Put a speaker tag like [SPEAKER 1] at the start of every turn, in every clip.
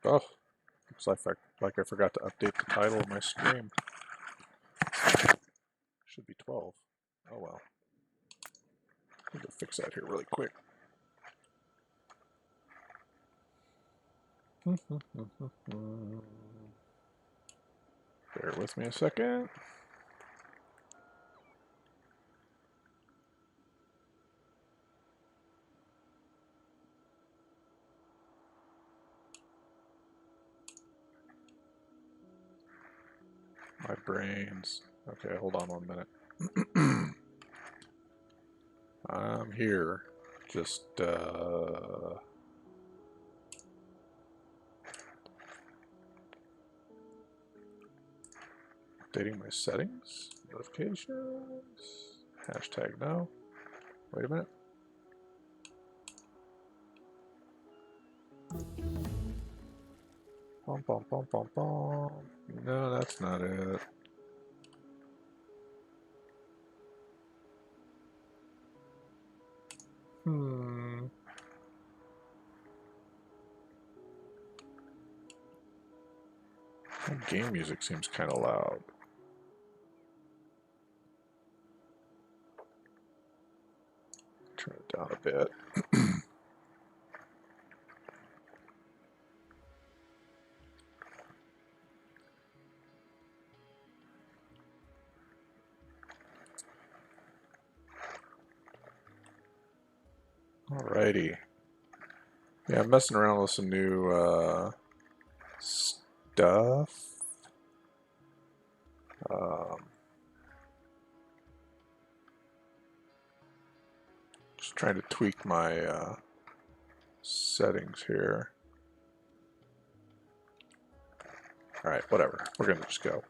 [SPEAKER 1] Oh, looks like I forgot to update the title of my stream. Should be 12. Oh well. Need to fix that here really quick. Bear with me a second. My brains. Okay, hold on 1 minute. I'm here. Just, updating my settings. Notifications. Hashtag no. Wait a minute. Bum, bum, bum, bum, bum. No, that's not it. That game music seems kind of loud. Turn it down a bit. Alrighty. Yeah, I'm messing around with some new stuff. Just trying to tweak my settings here. Alright, whatever. We're gonna just go.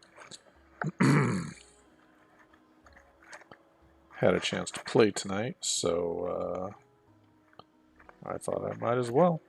[SPEAKER 1] Had a chance to play tonight, so I thought I might as well.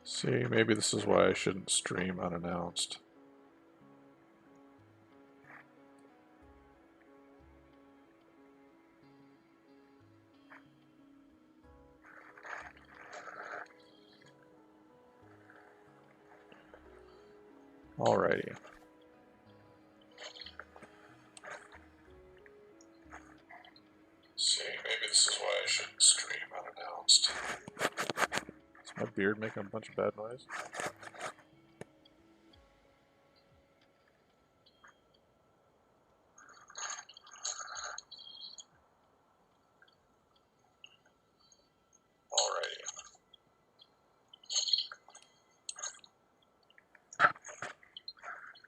[SPEAKER 1] See, maybe this is why I shouldn't stream unannounced. Alrighty. See, maybe this is why I shouldn't stream unannounced. Is my beard making a bunch of bad noise? Alrighty.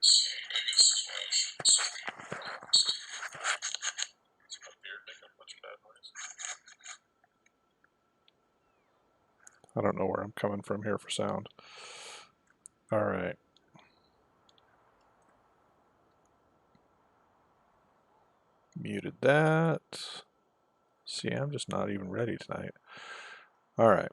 [SPEAKER 1] See, maybe this is why I shouldn't stream unannounced. Is my beard making a bunch of bad noise? I don't know where I'm coming from here for sound. Alright. Muted that. See, I'm just not even ready tonight. Alright.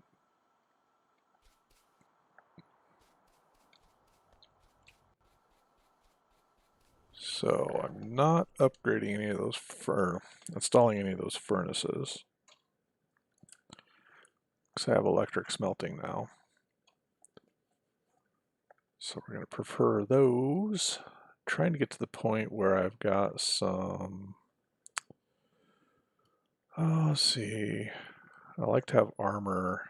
[SPEAKER 1] So I'm not upgrading any of those installing any of those furnaces. Because I have electric smelting now. So we're going to prefer those. Trying to get to the point where I've got some, oh, let's see, I like to have armor,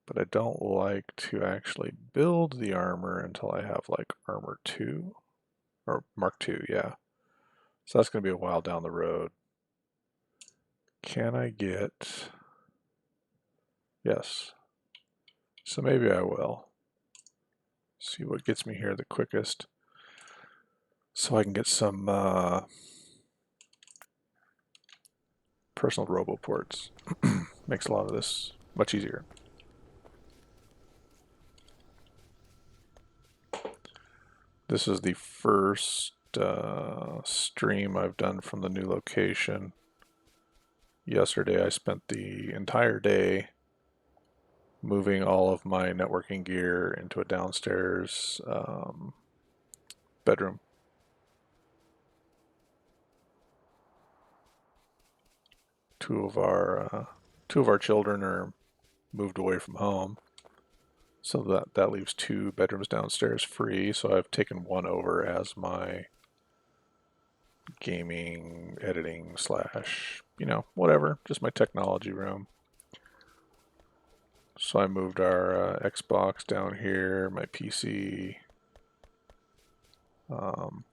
[SPEAKER 1] but I don't like to actually build the armor until I have like armor 2, or Mark 2, yeah. So that's going to be a while down the road. Can I get, yes. So maybe I will. See what gets me here the quickest. So I can get some personal roboports. Makes a lot of this much easier. This is the first first stream I've done from the new location. Yesterday I spent the entire day moving all of my networking gear into a downstairs bedroom. Two of our children are moved away from home, so that leaves 2 bedrooms downstairs free. So I've taken one over as my gaming, editing slash, whatever, just my technology room. So I moved our Xbox down here, my PC, all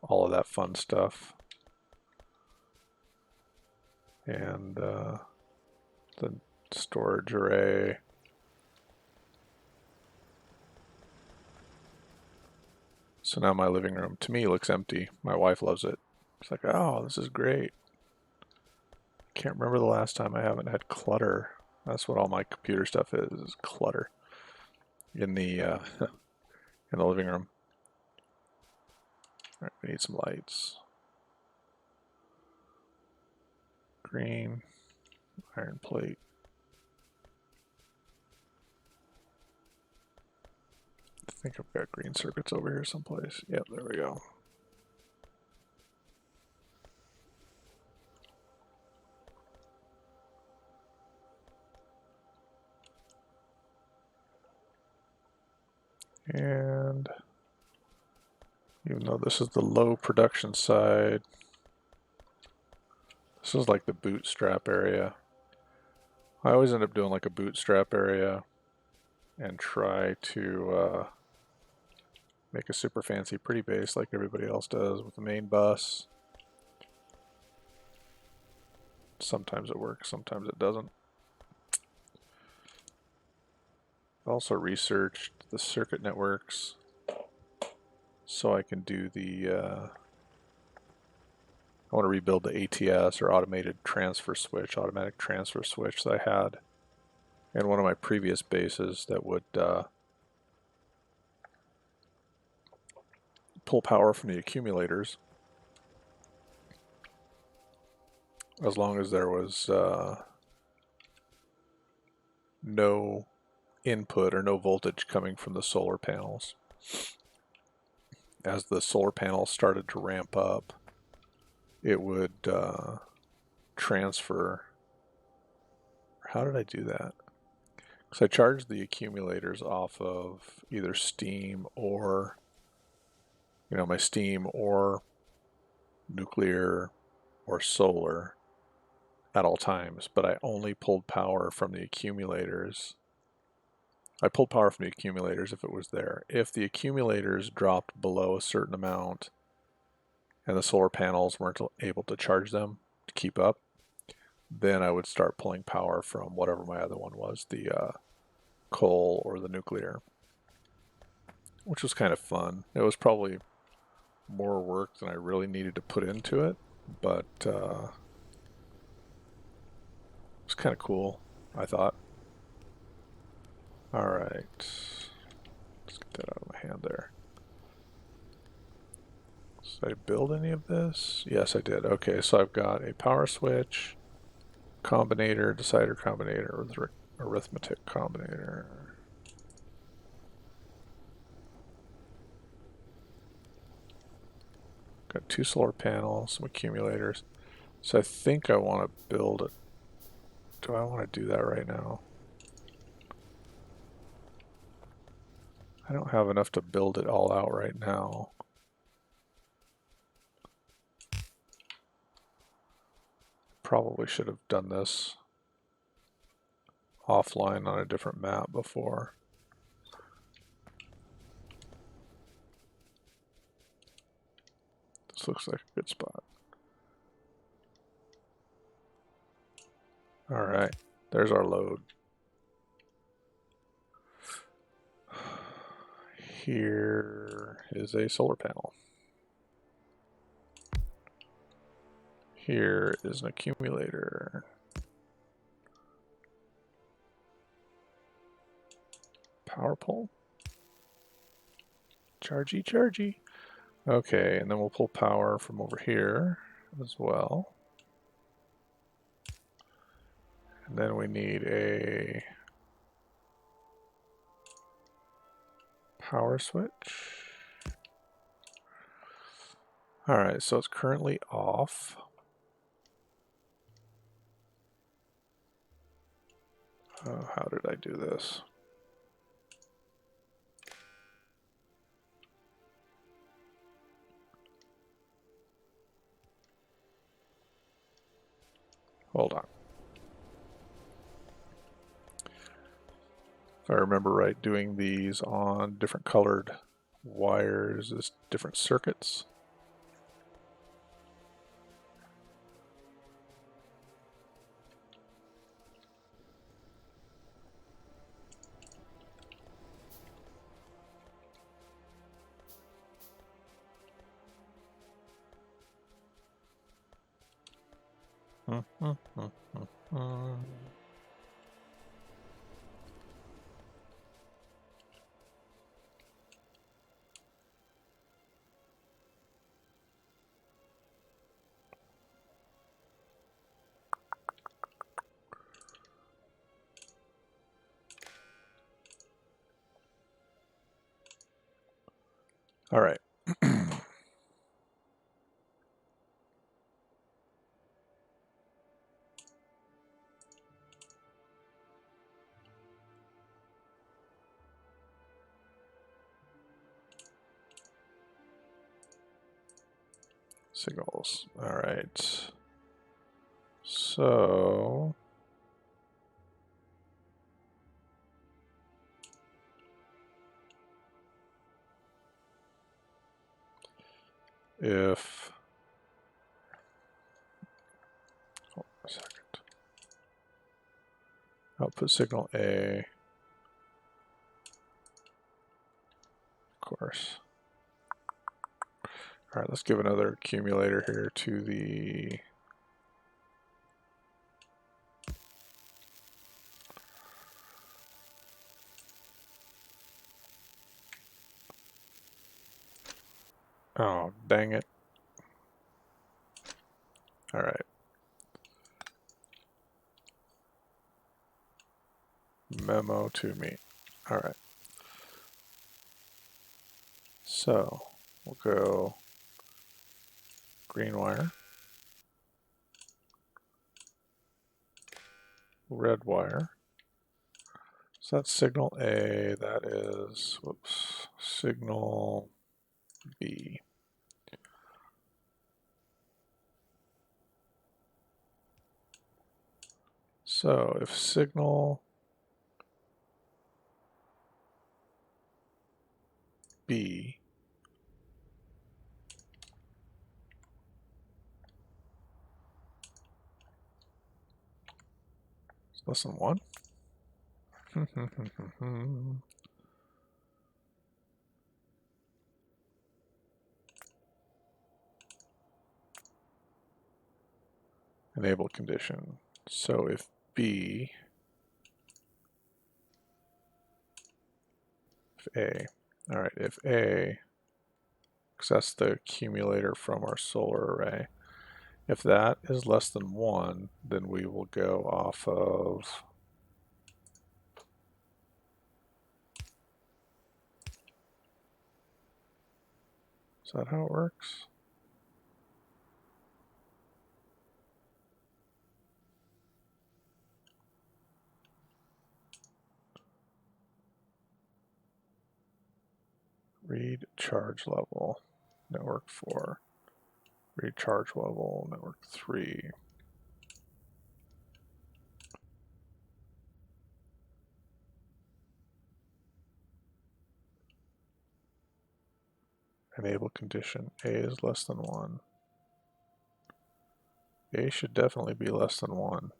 [SPEAKER 1] of that fun stuff, and the storage array. So now my living room, to me, looks empty. My wife loves it. It's like, oh, this is great. Can't remember the last time I haven't had clutter. That's what all my computer stuff is clutter in the in the living room. All right, we need some lights. Green, iron plate. I think I've got green circuits over here someplace. Yep, there we go. And even though this is the low production side, this is like the bootstrap area. I always end up doing like a bootstrap area and try to make a super fancy pretty base like everybody else does with the main bus. Sometimes it works, sometimes it doesn't. I've also researched the circuit networks so I can do the I want to rebuild the ATS, or automatic transfer switch that I had in one of my previous bases that would pull power from the accumulators as long as there was no input or no voltage coming from the solar panels. As the solar panels started to ramp up, it would transfer. How did I do that? Because I charged the accumulators off of either steam or, my steam or nuclear or solar at all times, but I only pulled power from the accumulators. I pulled power from the accumulators if it was there. If the accumulators dropped below a certain amount and the solar panels weren't able to charge them to keep up, then I would start pulling power from whatever my other one was, the coal or the nuclear, which was kind of fun. It was probably more work than I really needed to put into it, but it was kind of cool, I thought. All right, let's get that out of my hand there. Did I build any of this? Yes, I did. Okay, so I've got a power switch, combinator, decider combinator, arithmetic combinator. Got 2 solar panels, some accumulators. So I think I want to build it. Do I want to do that right now? I don't have enough to build it all out right now. Probably should have done this offline on a different map before. This looks like a good spot. All right, there's our load. Here is a solar panel. Here is an accumulator. Power pole. Chargy, chargy. Okay, and then we'll pull power from over here as well. And then we need a power switch. All right, so it's currently off. How did I do this? Hold on. If I remember right, doing these on different colored wires is different circuits. All right. Signals. All right. So if, hold on a second. Output signal A, of course. All right, let's give another accumulator here to the oh, dang it. All right. Memo to me. All right. So we'll go green wire, red wire. So that's signal A, that is, whoops, signal B. So if signal B is less than 1, enable condition. So if B, if A, all right, if A, because that's the accumulator from our solar array, if that is less than 1, then we will go off of is that how it works? Read charge level, network 4. Read charge level, network 3. Enable condition, A is less than 1. A should definitely be less than 1.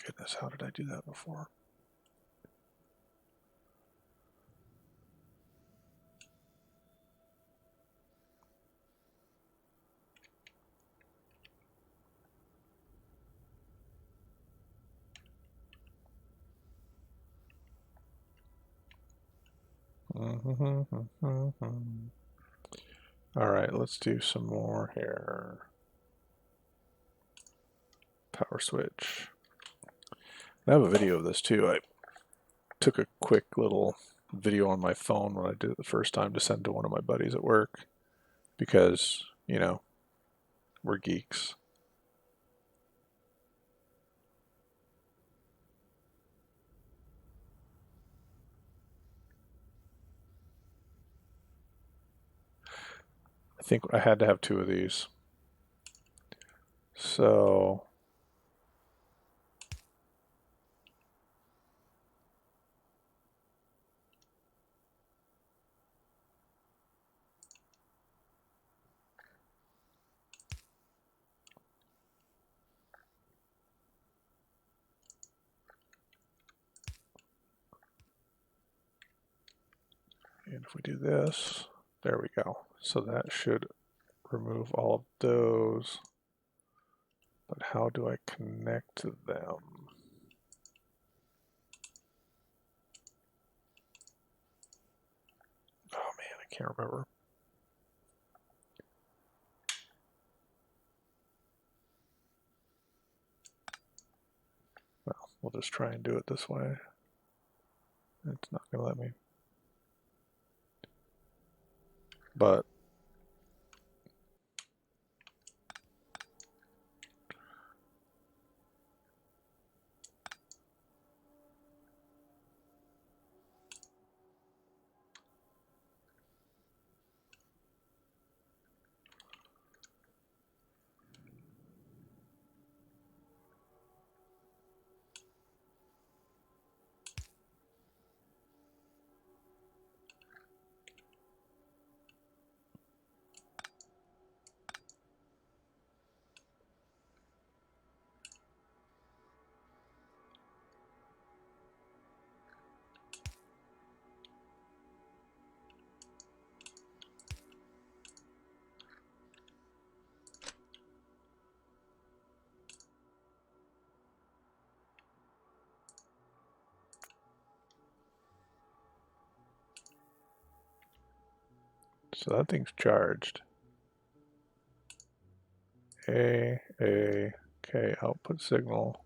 [SPEAKER 1] goodness, how did I do that before? All right, let's do some more here. Power switch. I have a video of this too. I took a quick little video on my phone when I did it the first time to send to one of my buddies at work because, you know, we're geeks. I think I had to have 2 of these. So and if we do this, there we go. So that should remove all of those. But how do I connect them? Oh man, I can't remember. Well, we'll just try and do it this way. It's not going to let me. But so that thing's charged. Okay, output signal.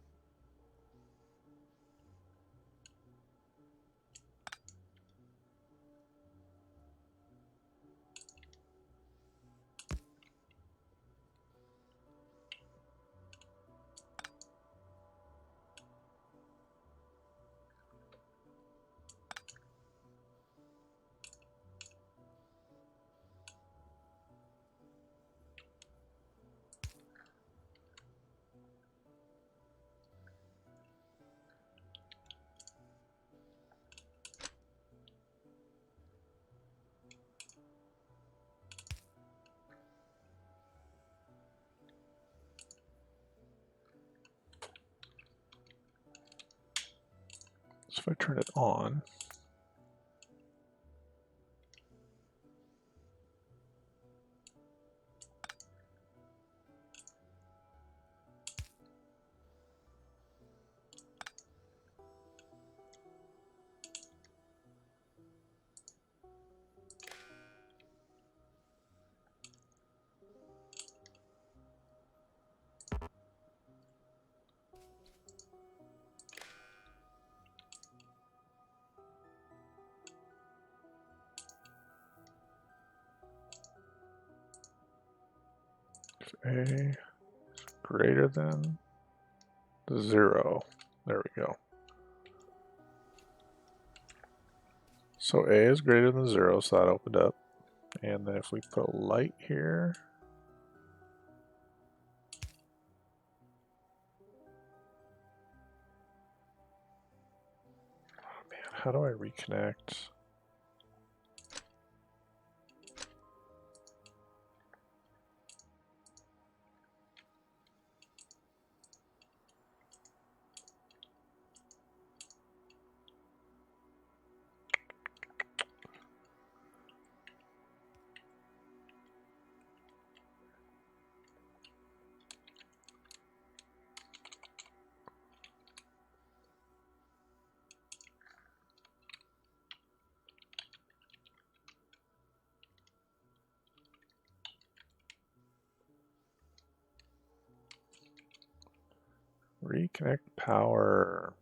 [SPEAKER 1] So if I turn it on, if A is greater than 0, there we go. So A is greater than 0, so that opened up. And then if we put a light here, oh man, how do I reconnect? Reconnect power.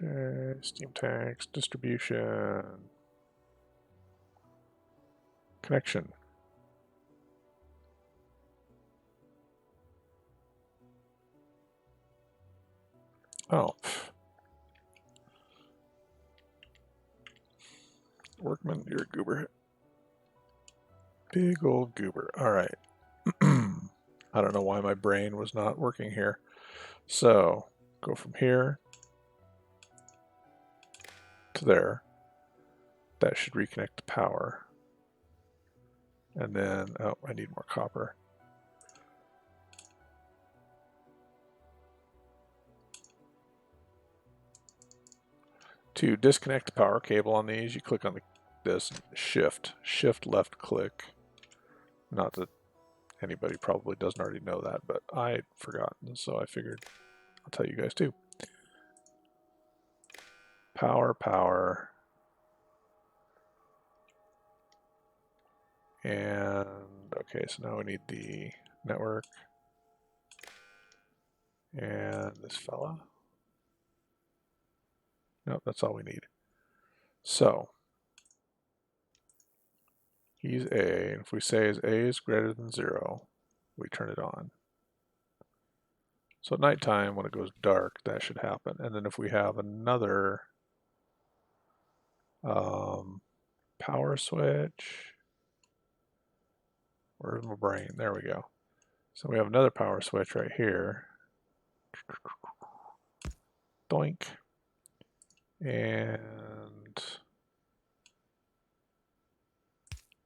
[SPEAKER 1] Okay, steam tanks, distribution, connection. Oh, Workman, you're a goober. Big old goober. All right. I don't know why my brain was not working here. So go from here to there. That should reconnect to power. And then, oh, I need more copper. To disconnect the power cable on these, you click on this shift left click. Not that anybody probably doesn't already know that, but I'd forgotten, so I figured I'll tell you guys too. Power. And okay, so now we need the network and this fella. Nope, that's all we need. So he's A, and if we say as A is greater than 0, we turn it on. So at nighttime, when it goes dark, that should happen. And then if we have another power switch, where's my brain? There we go. So we have another power switch right here. Doink. And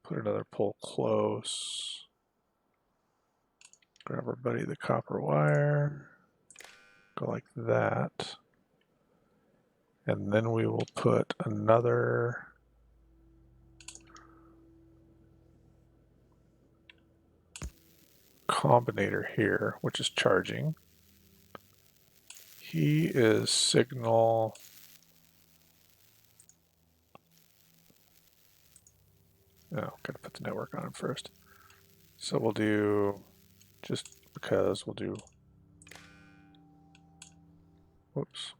[SPEAKER 1] put another pole close. Grab our buddy the copper wire. Go like that. And then we will put another combinator here, which is charging. He is signal. Oh, gotta put the network on him first. So we'll do, just because we'll do, whoops,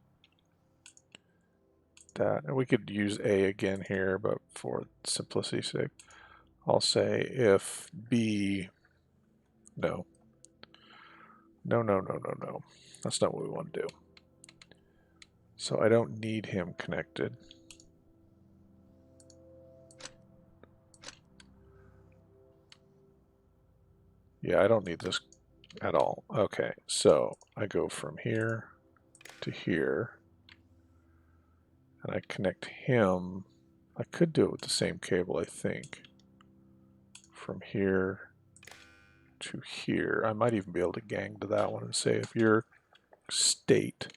[SPEAKER 1] that. And we could use A again here, but for simplicity's sake, I'll say if B, no. That's not what we want to do. So I don't need him connected. Yeah, I don't need this at all. Okay, so I go from here to here, and I connect him. I could do it with the same cable, I think. From here to here. I might even be able to gang to that one and say if you're state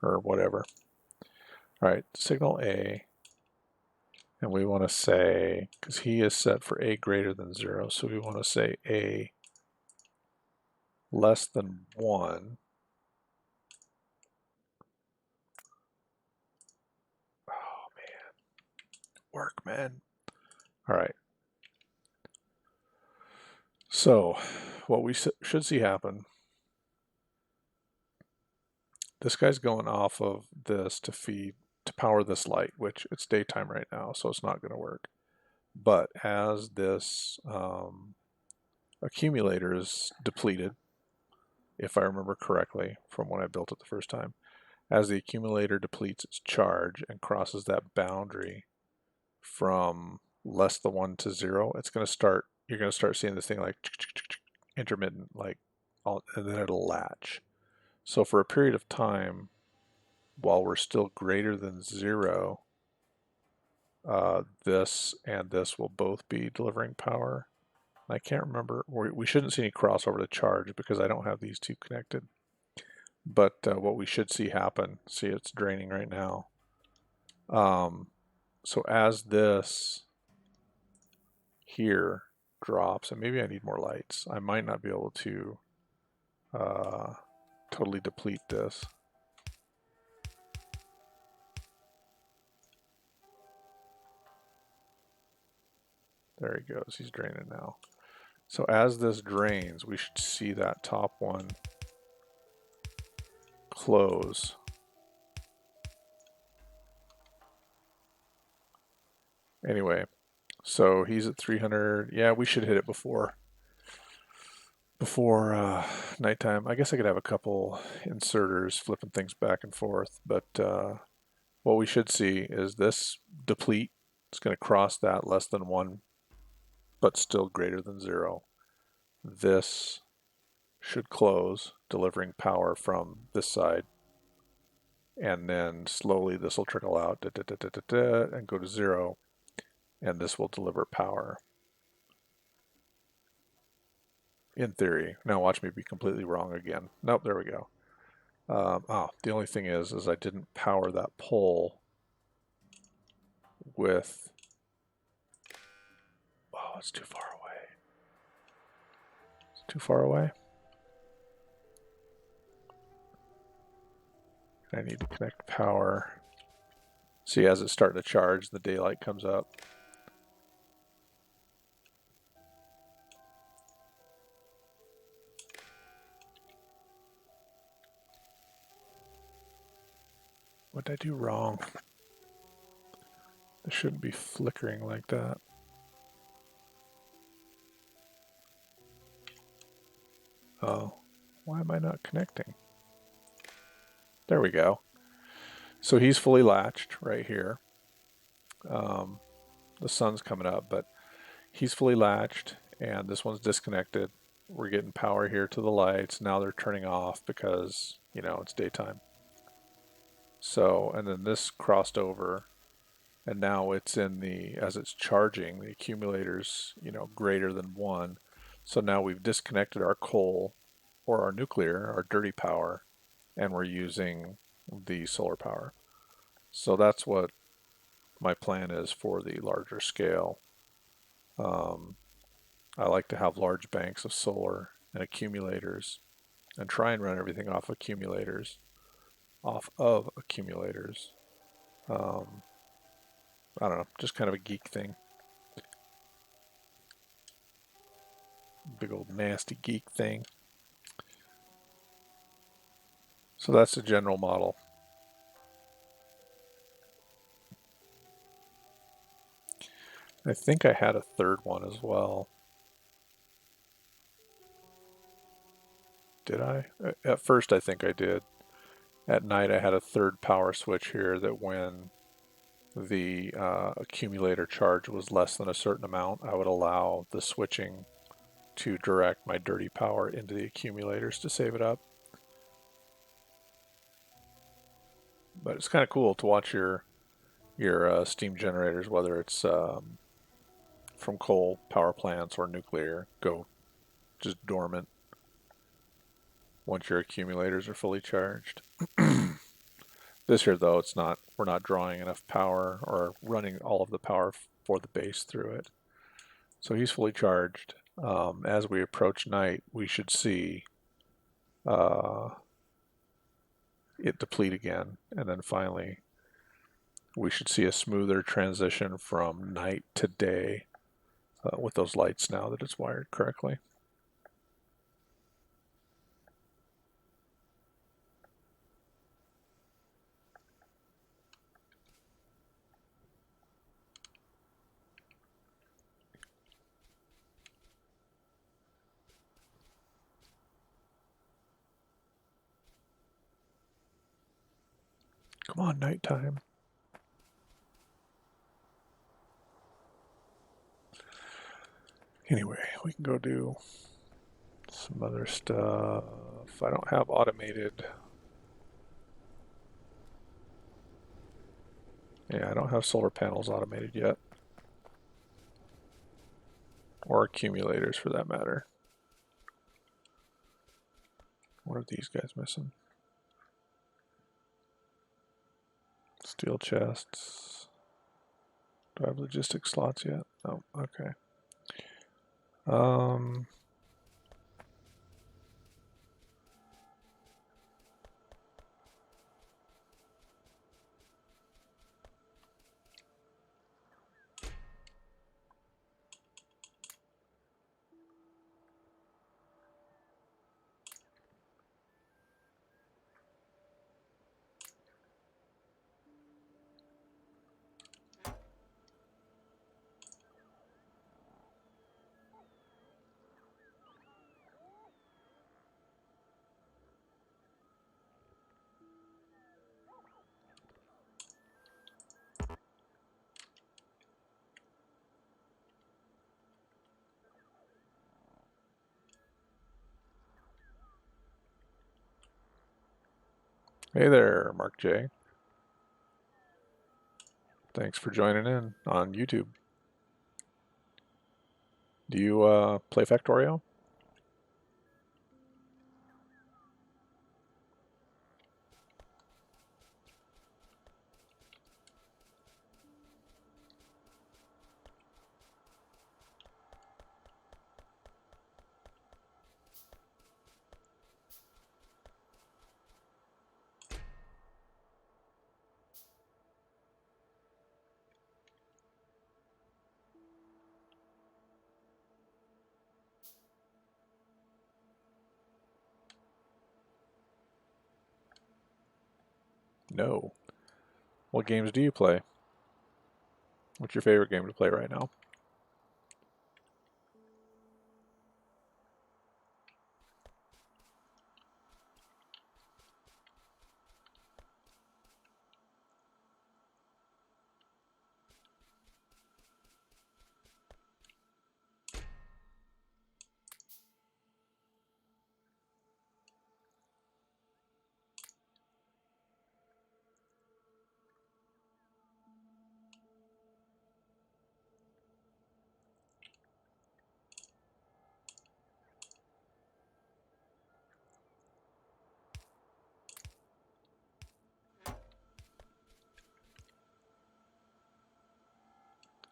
[SPEAKER 1] or whatever. All right, signal A, and we want to say, because he is set for A greater than 0, so we want to say A less than 1. Oh man, Workman. All right. So what we should see happen, this guy's going off of this to power this light, which it's daytime right now, so it's not going to work. But as this accumulator is depleted, if I remember correctly from when I built it the first time, as the accumulator depletes its charge and crosses that boundary from less than 1 to 0, it's going to start, you're going to start seeing this thing like intermittent, like, and then it'll latch. So for a period of time, while we're still greater than 0, this and this will both be delivering power. I can't remember, we shouldn't see any crossover to charge because I don't have these two connected. But what we should see happen, see it's draining right now. So as this here drops, and maybe I need more lights, I might not be able to totally deplete this. There he goes. He's draining now. So as this drains, we should see that top one close. Anyway, so he's at 300. Yeah, we should hit it before nighttime. I guess I could have a couple inserters flipping things back and forth, but what we should see is this deplete. It's going to cross that less than 1, but still greater than 0. This should close, delivering power from this side, and then slowly this will trickle out and go to 0, and this will deliver power. In theory. Now watch me be completely wrong again. Nope, there we go. The only thing is I didn't power that pole with... Oh, it's too far away. It's too far away. I need to connect power. See, as it's starting to charge, the daylight comes up. What did I do wrong? It shouldn't be flickering like that. Oh, why am I not connecting? There we go. So he's fully latched right here. The sun's coming up, but he's fully latched, and this one's disconnected. We're getting power here to the lights. Now they're turning off because, you know, it's daytime. So, and then this crossed over, and now it's in the, as it's charging, the accumulator's, you know, greater than 1. So now we've disconnected our coal or our nuclear, our dirty power, and we're using the solar power. So that's what my plan is for the larger scale. I like to have large banks of solar and accumulators and try and run everything off of accumulators. I don't know, just kind of a geek thing. Big old nasty geek thing. So that's the general model. I think I had a third one as well. Did I? At first I think I did. At night I had a third power switch here that when the accumulator charge was less than a certain amount, I would allow the switching to direct my dirty power into the accumulators to save it up. But it's kind of cool to watch your steam generators, whether it's from coal power plants or nuclear, go just dormant once your accumulators are fully charged. This here, though, it's not. We're not drawing enough power or running all of the power for the base through it. So he's fully charged. As we approach night, we should see it deplete again, and then finally we should see a smoother transition from night to day with those lights now that it's wired correctly. Come on, nighttime. Anyway, we can go do some other stuff. I don't have automated. Yeah, I don't have solar panels automated yet. Or accumulators for that matter. What are these guys missing? Steel chests. Do I have logistic slots yet? Oh, okay. Hey there, Mark J. Thanks for joining in on YouTube. Do you play Factorio? No. What games do you play? What's your favorite game to play right now?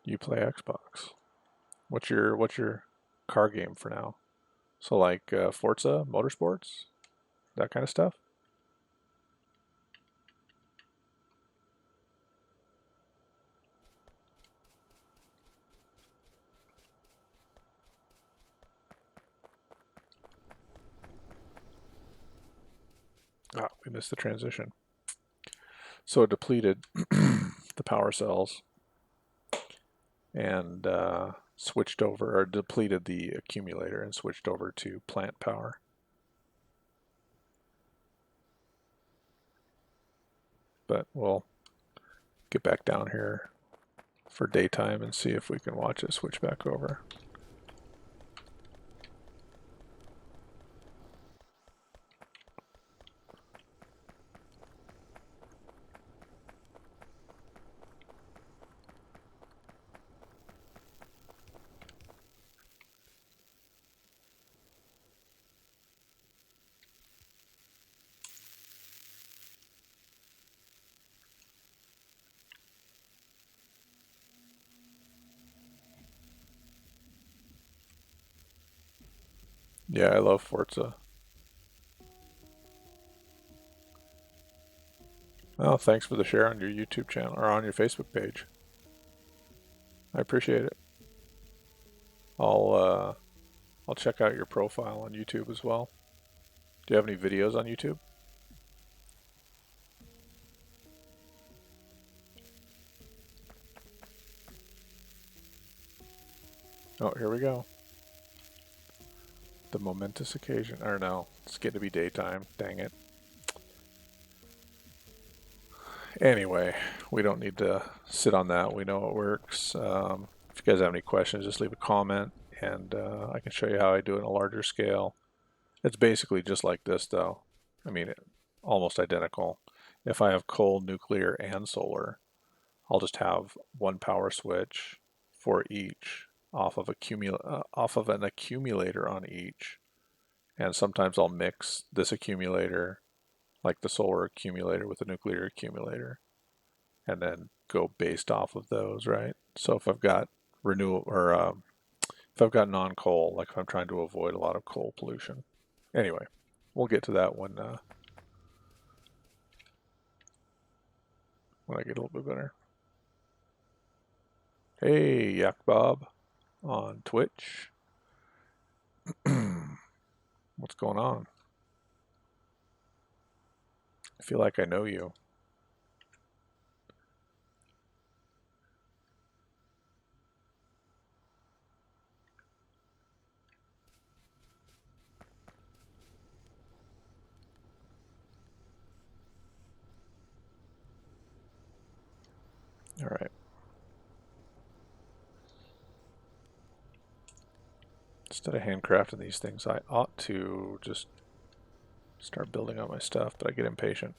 [SPEAKER 1] You play Xbox. What's your car game for now? So like Forza, Motorsports, that kind of stuff? Ah, we missed the transition. So it depleted the power cells and switched over, or depleted the accumulator and switched over to plant power. But we'll get back down here for daytime and see if we can watch it switch back over. Yeah, I love Forza. Oh, thanks for the share on your YouTube channel or on your Facebook page. I appreciate it. I'll I'll check out your profile on YouTube as well. Do you have any videos on YouTube? Oh, here we go. The momentous occasion. Or no, it's getting to be daytime. Dang it. Anyway, we don't need to sit on that. We know it works. If you guys have any questions, just leave a comment and I can show you how I do it in a larger scale. It's basically just like this though. I mean, almost identical. If I have coal, nuclear, and solar, I'll just have one power switch for each off of an accumulator on each. And sometimes I'll mix this accumulator, like the solar accumulator, with the nuclear accumulator, and then go based off of those, right? So if I've got renewable or if I've got non-coal, like if I'm trying to avoid a lot of coal pollution. Anyway, we'll get to that when I get a little bit better. Hey, Yak Bob on Twitch. What's going on? I feel like I know you. All right. Instead of handcrafting these things, I ought to just start building up my stuff, but I get impatient.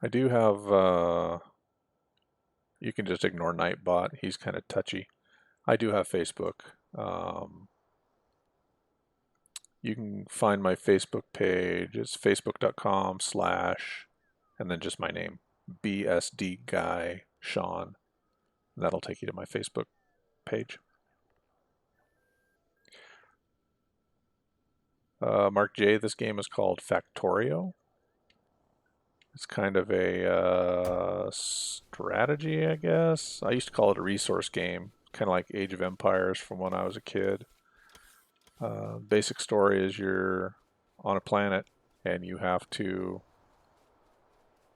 [SPEAKER 1] I do have, you can just ignore Nightbot. He's kind of touchy. I do have Facebook. You can find my Facebook page. It's facebook.com/ and then just my name, BSDGuyShawn. That'll take you to my Facebook page. Mark J, this game is called Factorio. It's kind of a strategy, I guess. I used to call it a resource game, kind of like Age of Empires from when I was a kid. Basic story is you're on a planet and you have to,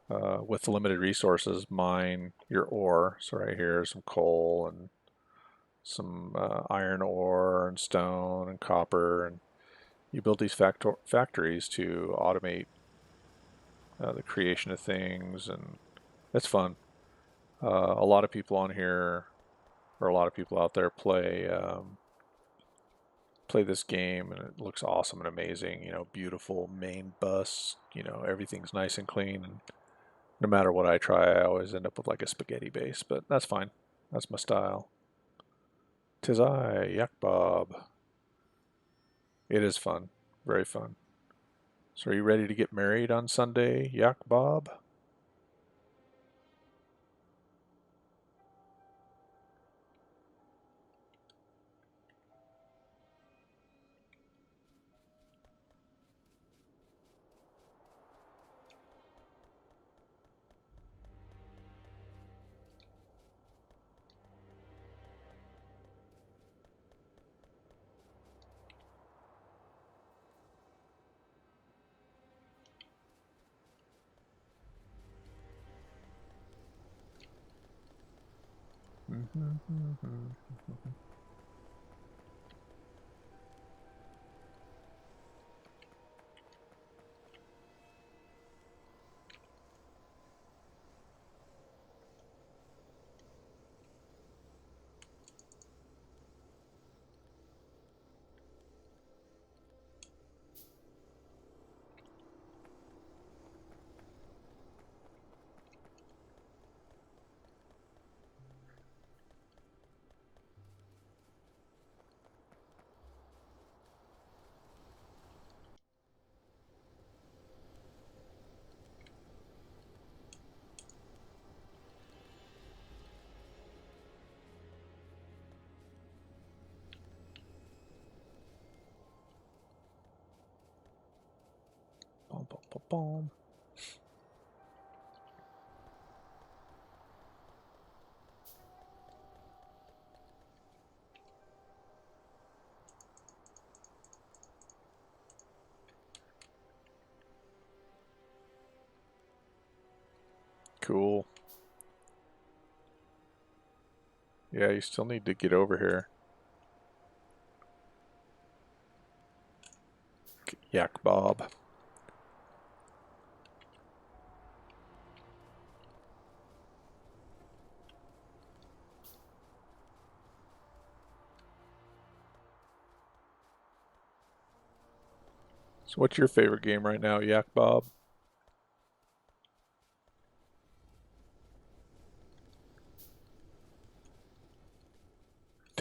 [SPEAKER 1] with limited resources, mine your ore. So right here, some coal and some iron ore and stone and copper, and you build these factories to automate the creation of things, and it's fun. A lot of people on here, or a lot of people out there, play this game, and it looks awesome and amazing. You know, beautiful main bus. You know, everything's nice and clean. And no matter what I try, I always end up with like a spaghetti base, but that's fine. That's my style. 'Tis I, Yak Bob. It is fun, very fun. So, are you ready to get married on Sunday, Yak Bob? Bom, bom, bom, bom. Cool. Yeah, you still need to get over here. Yak Bob. So what's your favorite game right now, Yak Bob?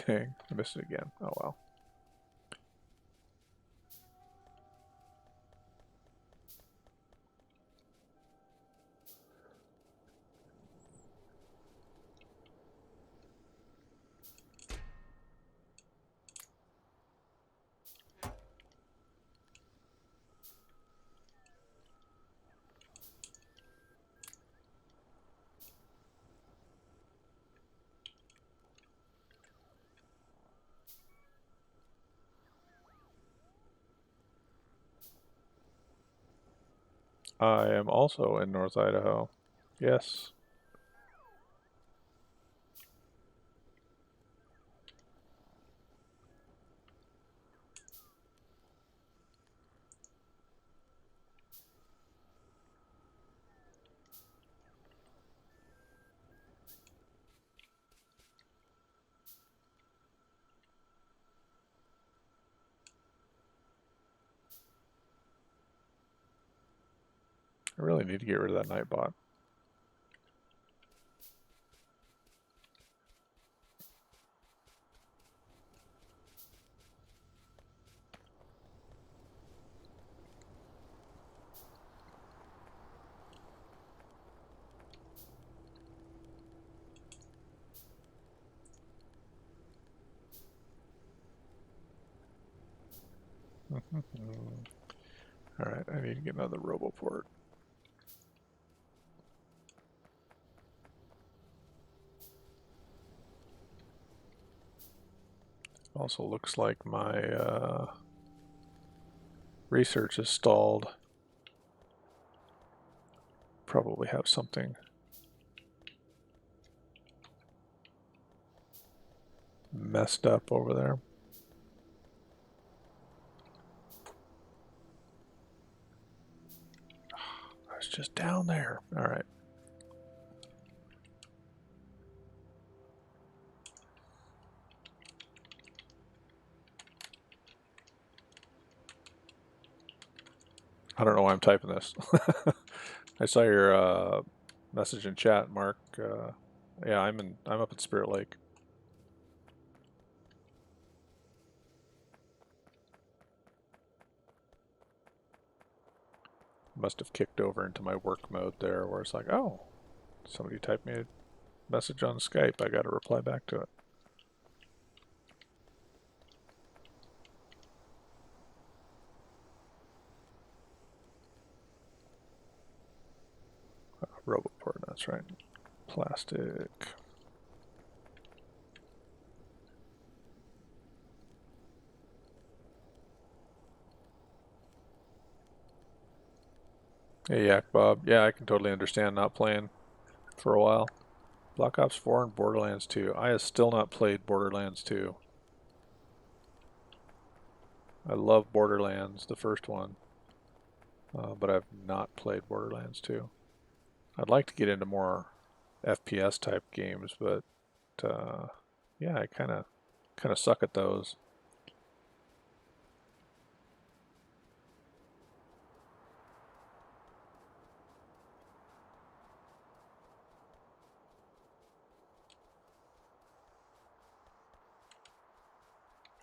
[SPEAKER 1] Dang, I missed it again. Oh well. I am also in North Idaho. Yes. I really need to get rid of that Nightbot. Alright, I need to get another RoboPort. Also looks like my research is stalled. Probably have something messed up over there. I was just down there. All right. I don't know why I'm typing this. I saw your message in chat, Mark. Yeah, I'm up at Spirit Lake. Must have kicked over into my work mode there, where it's like, oh, somebody typed me a message on Skype. I got to reply back to it. RoboPort, that's right. Plastic. Hey, Yak Bob. Yeah, I can totally understand not playing for a while. Black Ops 4 and Borderlands 2. I have still not played Borderlands 2. I love Borderlands, the first one, but I've not played Borderlands 2. I'd like to get into more FPS type games, but yeah, I kind of suck at those.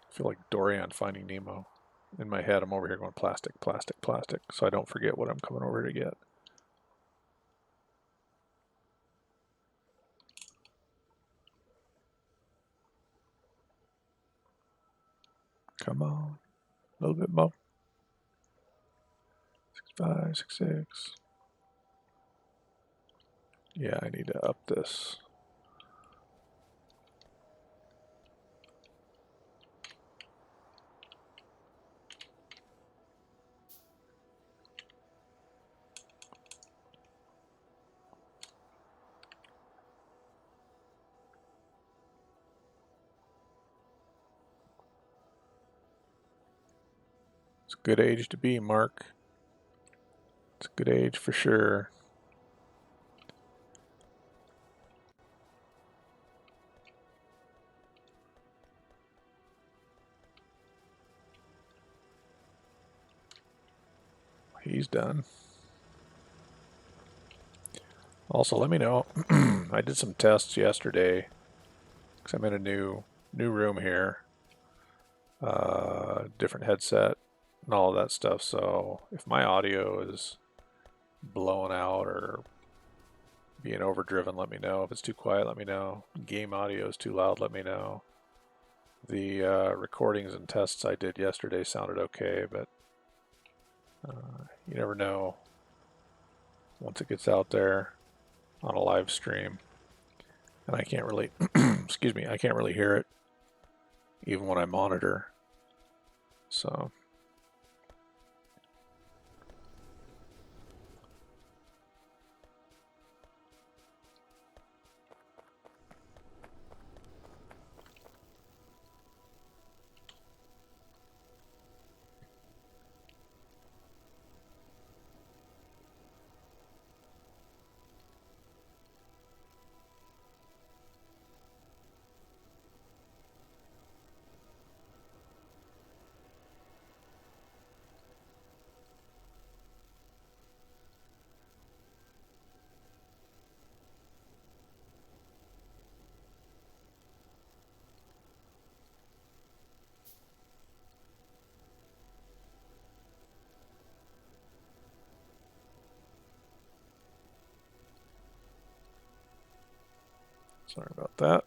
[SPEAKER 1] I feel like Dory on Finding Nemo. In my head, I'm over here going plastic, plastic, plastic, so I don't forget what I'm coming over to get. Come on, a little bit more. 6.5, 6.6. Yeah, I need to up this. It's a good age to be, Mark. It's a good age for sure. He's done. Also, let me know. I did some tests yesterday because I'm in a new room here, different headset and all of that stuff. So if my audio is blowing out or being overdriven, let me know. If it's too quiet, let me know. Game audio is too loud, let me know. The recordings and tests I did yesterday sounded okay, but you never know once it gets out there on a live stream. And I can't really, excuse me, I can't really hear it even when I monitor. So sorry about that.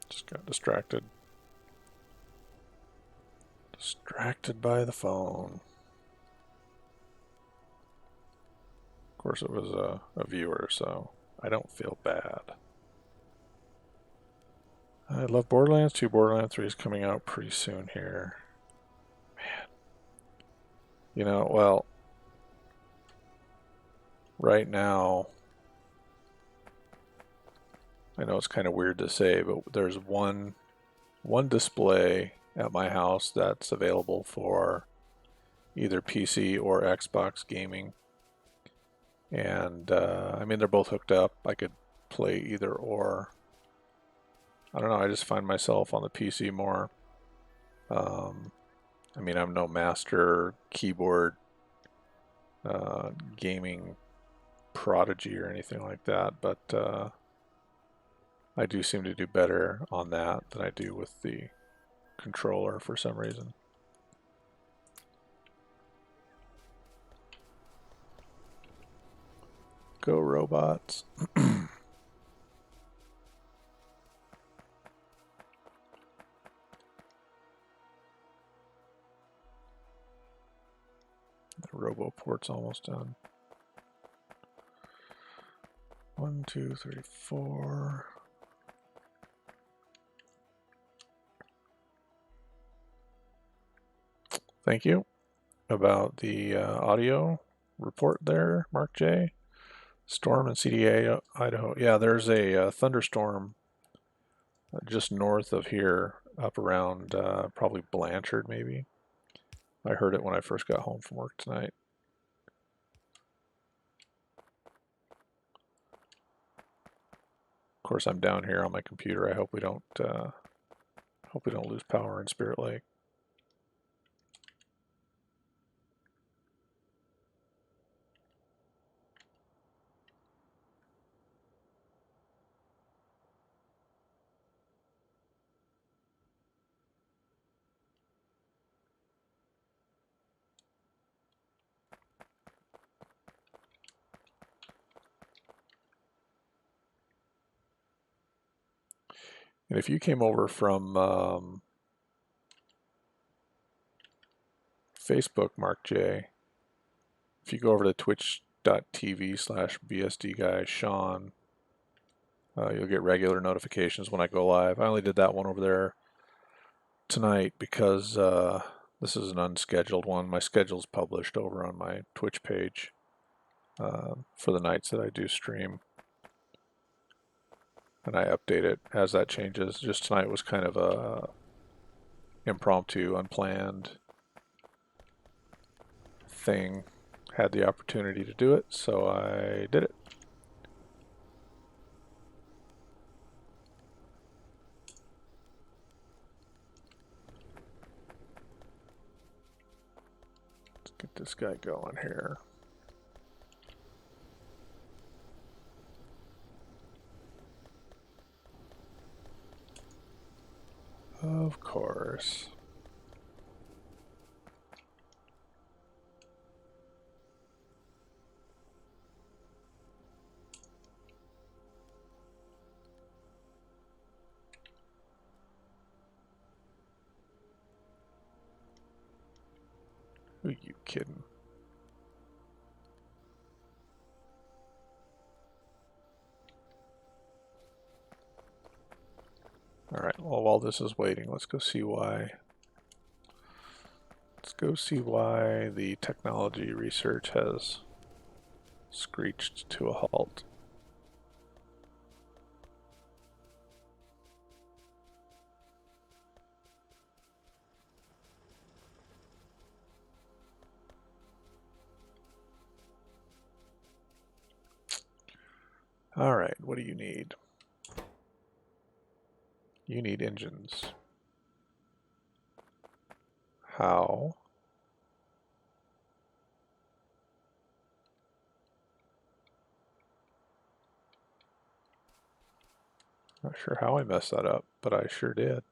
[SPEAKER 1] Just got distracted. Distracted by the phone. Of course, it was a viewer, so I don't feel bad. I love Borderlands 2. Borderlands 3 is coming out pretty soon here. Man. You know, well, right now, I know it's kind of weird to say, but there's one display at my house that's available for either PC or Xbox gaming. And, I mean, they're both hooked up. I could play either or. I don't know, I just find myself on the PC more. I mean, I'm no master keyboard gaming prodigy or anything like that, but I do seem to do better on that than I do with the controller for some reason. Go robots. The RoboPort's almost done. 1, 2, 3, 4. Thank you. About the audio report there, Mark J. Storm in CDA, Idaho. Yeah, there's a thunderstorm just north of here, up around probably Blanchard, maybe. I heard it when I first got home from work tonight. Of course, I'm down here on my computer. I hope we don't lose power in Spirit Lake. And if you came over from Facebook, Mark J, if you go over to twitch.tv/BSDGuyShawn, you'll get regular notifications when I go live. I only did that one over there tonight because this is an unscheduled one. My schedule's published over on my Twitch page for the nights that I do stream. And I update it as that changes. Just tonight was kind of a impromptu, unplanned thing. Had the opportunity to do it, so I did it. Let's get this guy going here. Of course. Who you kidding? Alright, well, while this is waiting, let's go see why. Let's go see why the technology research has screeched to a halt. Alright, what do you need? You need engines. How? Not sure how I messed that up, but I sure did.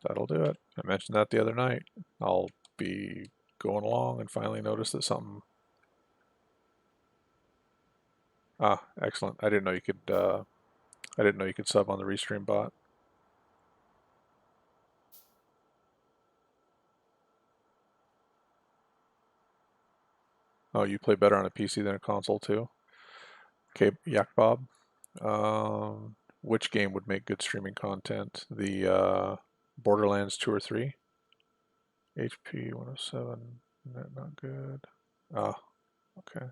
[SPEAKER 1] That'll do it. I mentioned that the other night. I'll be going along and finally notice that something Ah, excellent. I didn't know you could. I didn't know you could sub on the Restream bot. Oh, you play better on a PC than a console too? Okay, Yak Bob. Which game would make good streaming content? The Borderlands 2 or 3? HP 107, not good. Ah, okay.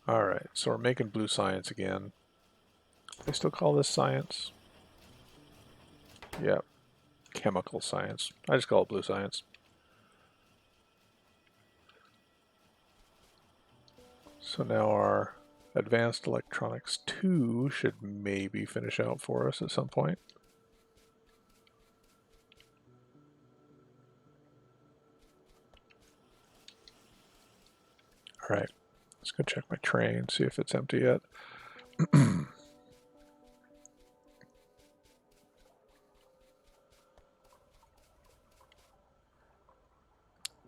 [SPEAKER 1] Alright, so we're making blue science again. They still call this science? Yep, chemical science. I just call it blue science. So now our Advanced Electronics 2 should maybe finish out for us at some point. Alright, let's go check my train, see if it's empty yet.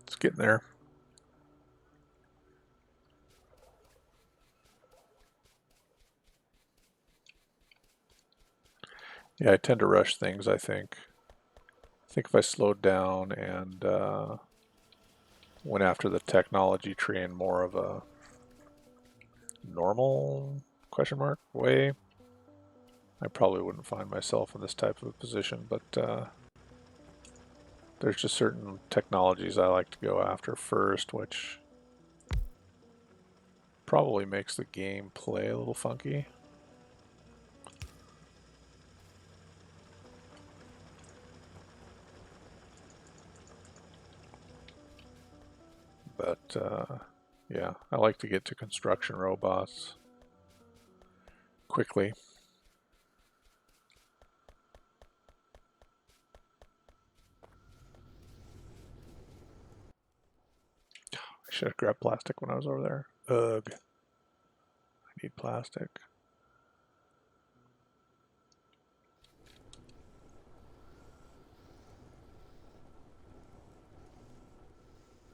[SPEAKER 1] It's getting there. Yeah, I tend to rush things, I think. I think if I slowed down and went after the technology tree in more of a normal question mark way, I probably wouldn't find myself in this type of a position, but there's just certain technologies I like to go after first, which probably makes the game play a little funky. But yeah, I like to get to construction robots quickly. I should have grabbed plastic when I was over there. Ugh. I need plastic.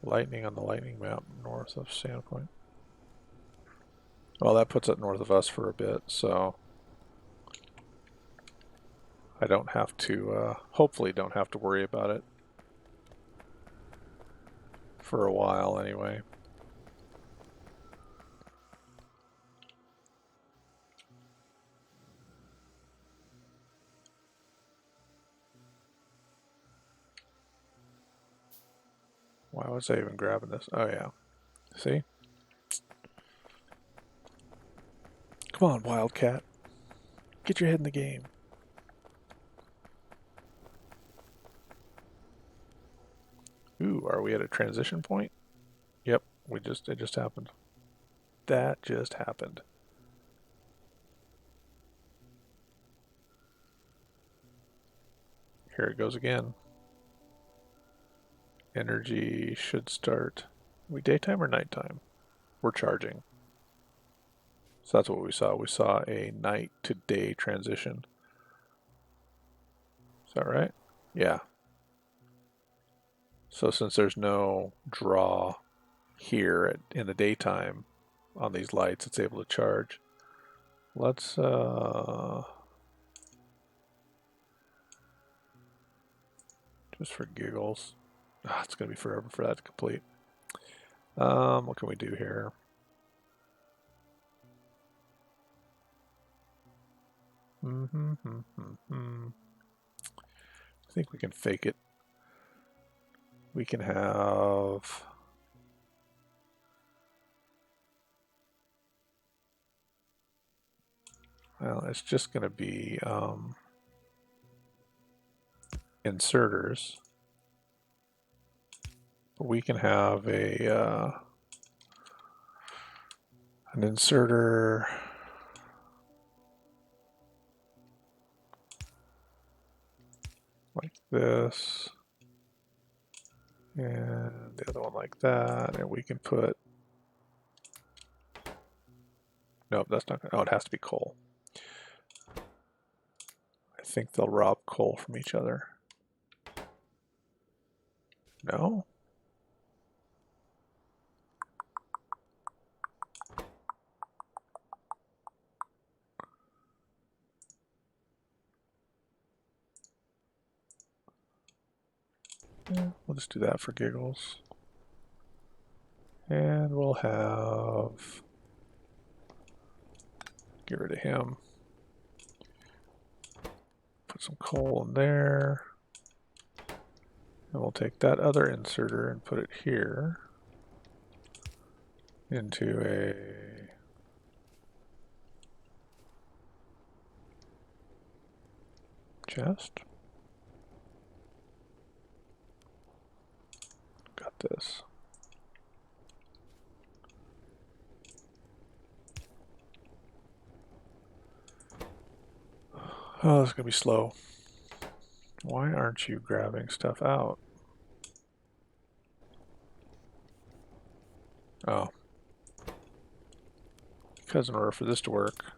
[SPEAKER 1] Lightning on the lightning map north of Sandpoint. Well, that puts it north of us for a bit, so I don't have to, hopefully don't have to worry about it for a while anyway. Why was I even grabbing this? Oh yeah, see? Come on, Wildcat. Get your head in the game. Ooh, are we at a transition point? Yep, it just happened. That just happened. Here it goes again. Energy should start. Are we daytime or nighttime? We're charging. So that's what we saw. We saw a night to day transition. Is that right? Yeah. So since there's no draw here in the daytime on these lights, it's able to charge. Let's just for giggles. It's gonna be forever for that to complete. What can we do here? I think we can fake it. We can have. Well, it's just going to be inserters. But we can have an inserter like this, and the other one like that, and we can put. Nope, that's not. Oh, it has to be coal. I think they'll rob coal from each other. No? Yeah, we'll just do that for giggles. And we'll have... get rid of him. Put some coal in there. And we'll take that other inserter and put it here into a chest. Got this. Oh, this is gonna be slow. Why aren't you grabbing stuff out? Oh. Because in order for this to work,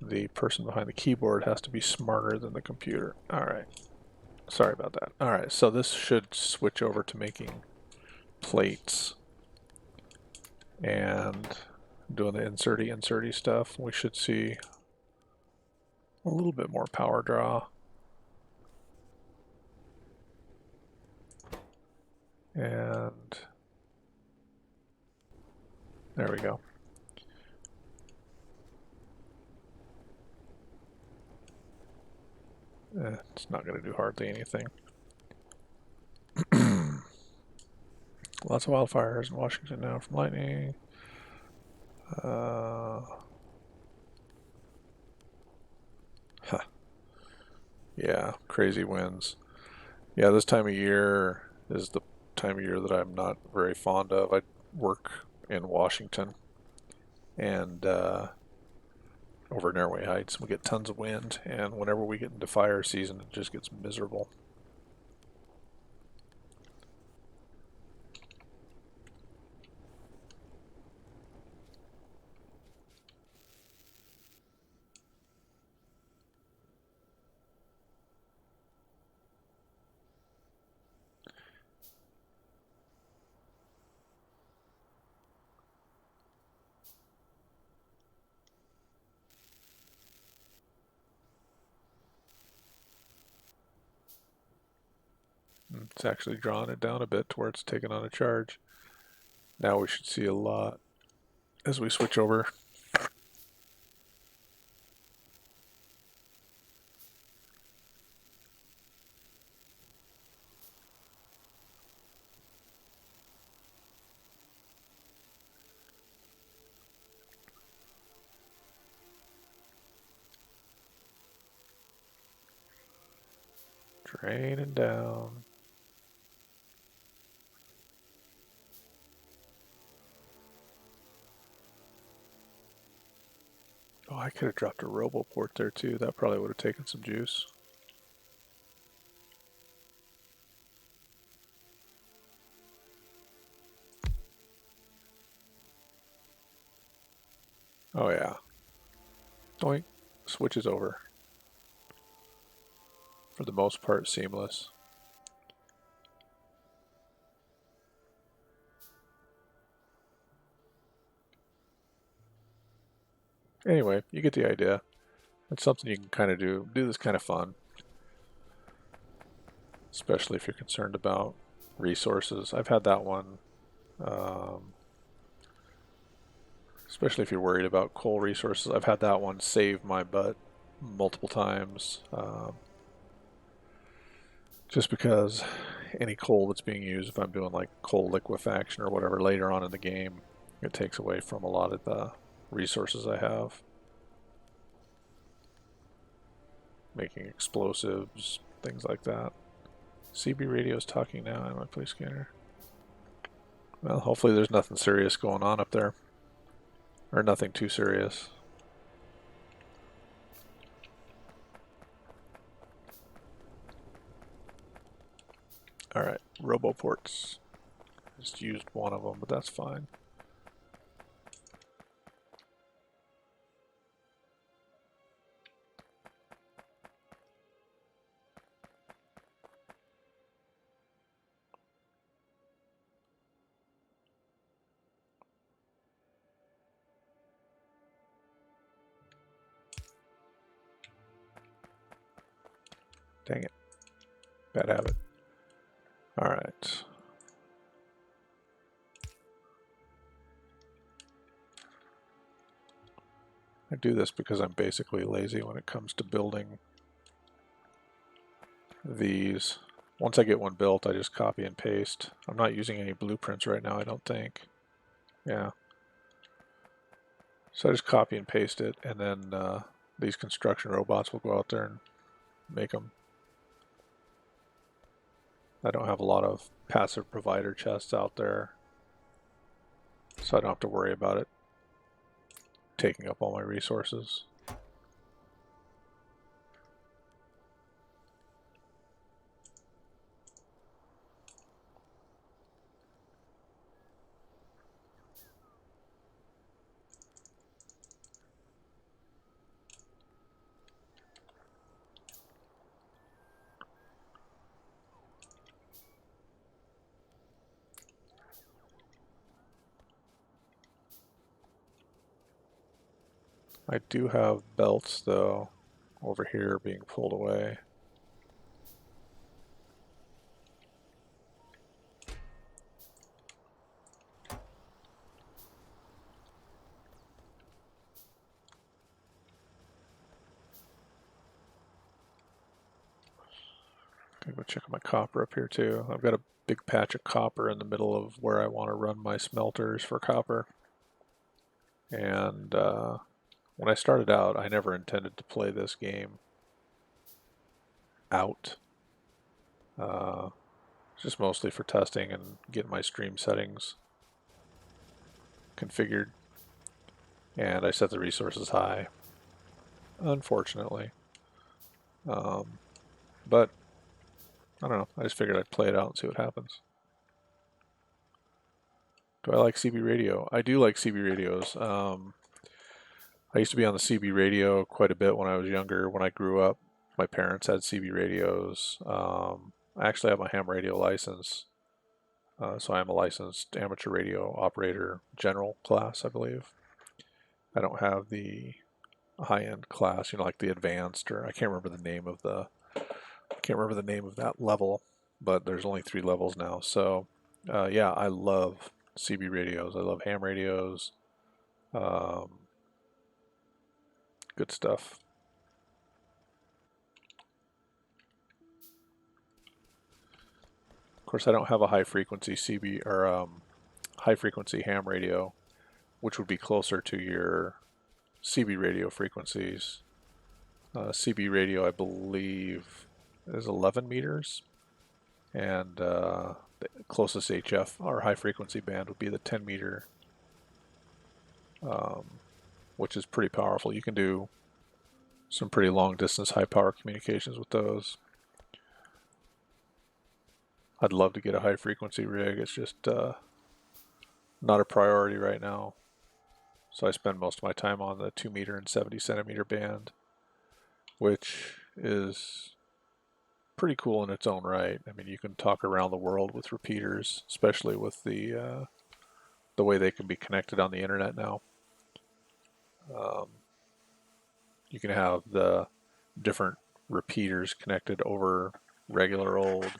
[SPEAKER 1] the person behind the keyboard has to be smarter than the computer. Alright. Sorry about that. Alright, so this should switch over to making plates and doing the inserty stuff. We should see a little bit more power draw. And there we go. It's not going to do hardly anything. Lots of wildfires in Washington now from lightning. Yeah, crazy winds. Yeah, this time of year is the time of year that I'm not very fond of. I work in Washington and over in Airway Heights. We get tons of wind, and whenever we get into fire season, it just gets miserable. It's actually drawing it down a bit to where it's taking on a charge. Now we should see a lot as we switch over. Draining down. Oh, I could have dropped a RoboPort there too. That probably would have taken some juice. Oh yeah. Doink. Switches over. For the most part, seamless. Anyway, you get the idea. It's something you can kind of do. Do this kind of fun. Especially if you're concerned about resources. I've had that one. Especially if you're worried about coal resources. I've had that one save my butt multiple times. Just because any coal that's being used, if I'm doing like coal liquefaction or whatever later on in the game, it takes away from a lot of the resources I have. Making explosives, things like that. CB radio's talking now on my police scanner. Well, hopefully there's nothing serious going on up there. Or nothing too serious. Alright, RoboPorts. Just used one of them, but that's fine. Dang it. Bad habit. Alright. I do this because I'm basically lazy when it comes to building these. Once I get one built, I just copy and paste. I'm not using any blueprints right now, I don't think. Yeah. So I just copy and paste it, and then these construction robots will go out there and make them. I don't have a lot of passive provider chests out there, so I don't have to worry about it taking up all my resources. I do have belts, though, over here being pulled away. Gonna go check my copper up here, too. I've got a big patch of copper in the middle of where I want to run my smelters for copper. And when I started out, I never intended to play this game out. Just mostly for testing and getting my stream settings configured. And I set the resources high, unfortunately. But I don't know. I just figured I'd play it out and see what happens. Do I like CB radio? I do like CB radios. I used to be on the CB radio quite a bit when I was younger. When I grew up, my parents had CB radios. I actually have a ham radio license. So I am a licensed amateur radio operator general class, I believe. I don't have the high-end class, like the advanced, or I can't remember the name of that level, but there's only 3 levels now. So yeah, I love CB radios. I love ham radios. Good stuff. Of course, I don't have a high frequency CB or high frequency ham radio, which would be closer to your CB radio frequencies. CB radio, I believe, is 11 meters, and the closest HF or high frequency band would be the 10 meter, which is pretty powerful. You can do some pretty long distance high power communications with those. I'd love to get a high frequency rig. It's just not a priority right now. So I spend most of my time on the 2 meter and 70 centimeter band, which is pretty cool in its own right. I mean, you can talk around the world with repeaters, especially with the way they can be connected on the internet now. You can have the different repeaters connected over regular old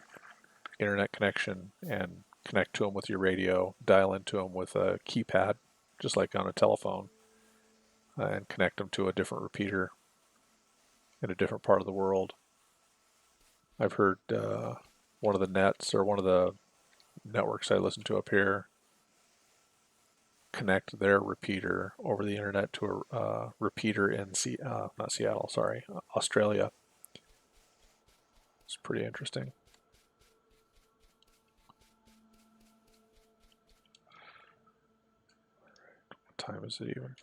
[SPEAKER 1] internet connection and connect to them with your radio, dial into them with a keypad, just like on a telephone, and connect them to a different repeater in a different part of the world. I've heard one of the nets or one of the networks I listen to up here connect their repeater over the internet to a repeater in not Seattle, sorry, Australia. It's pretty interesting. What time is it even?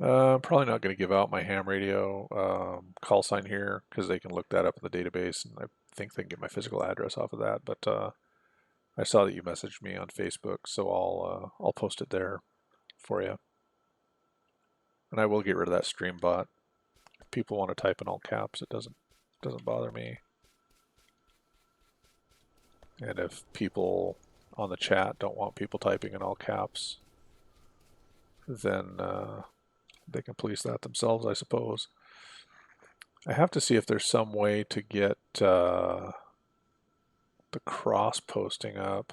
[SPEAKER 1] I'm probably not going to give out my ham radio call sign here because they can look that up in the database, and I think they can get my physical address off of that. But I saw that you messaged me on Facebook, so I'll post it there for you. And I will get rid of that stream bot. If people want to type in all caps, it doesn't bother me. And if people on the chat don't want people typing in all caps, then they can police that themselves, I suppose. I have to see if there's some way to get the cross posting up.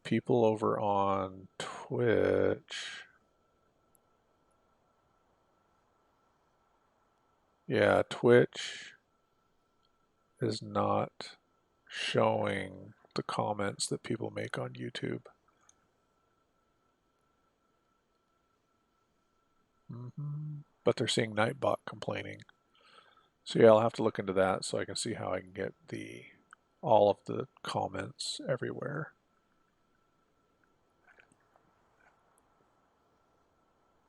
[SPEAKER 1] People over on Twitch. Yeah, Twitch is not showing the comments that people make on YouTube. But they're seeing Nightbot complaining. So yeah, I'll have to look into that so I can see how I can get all of the comments everywhere.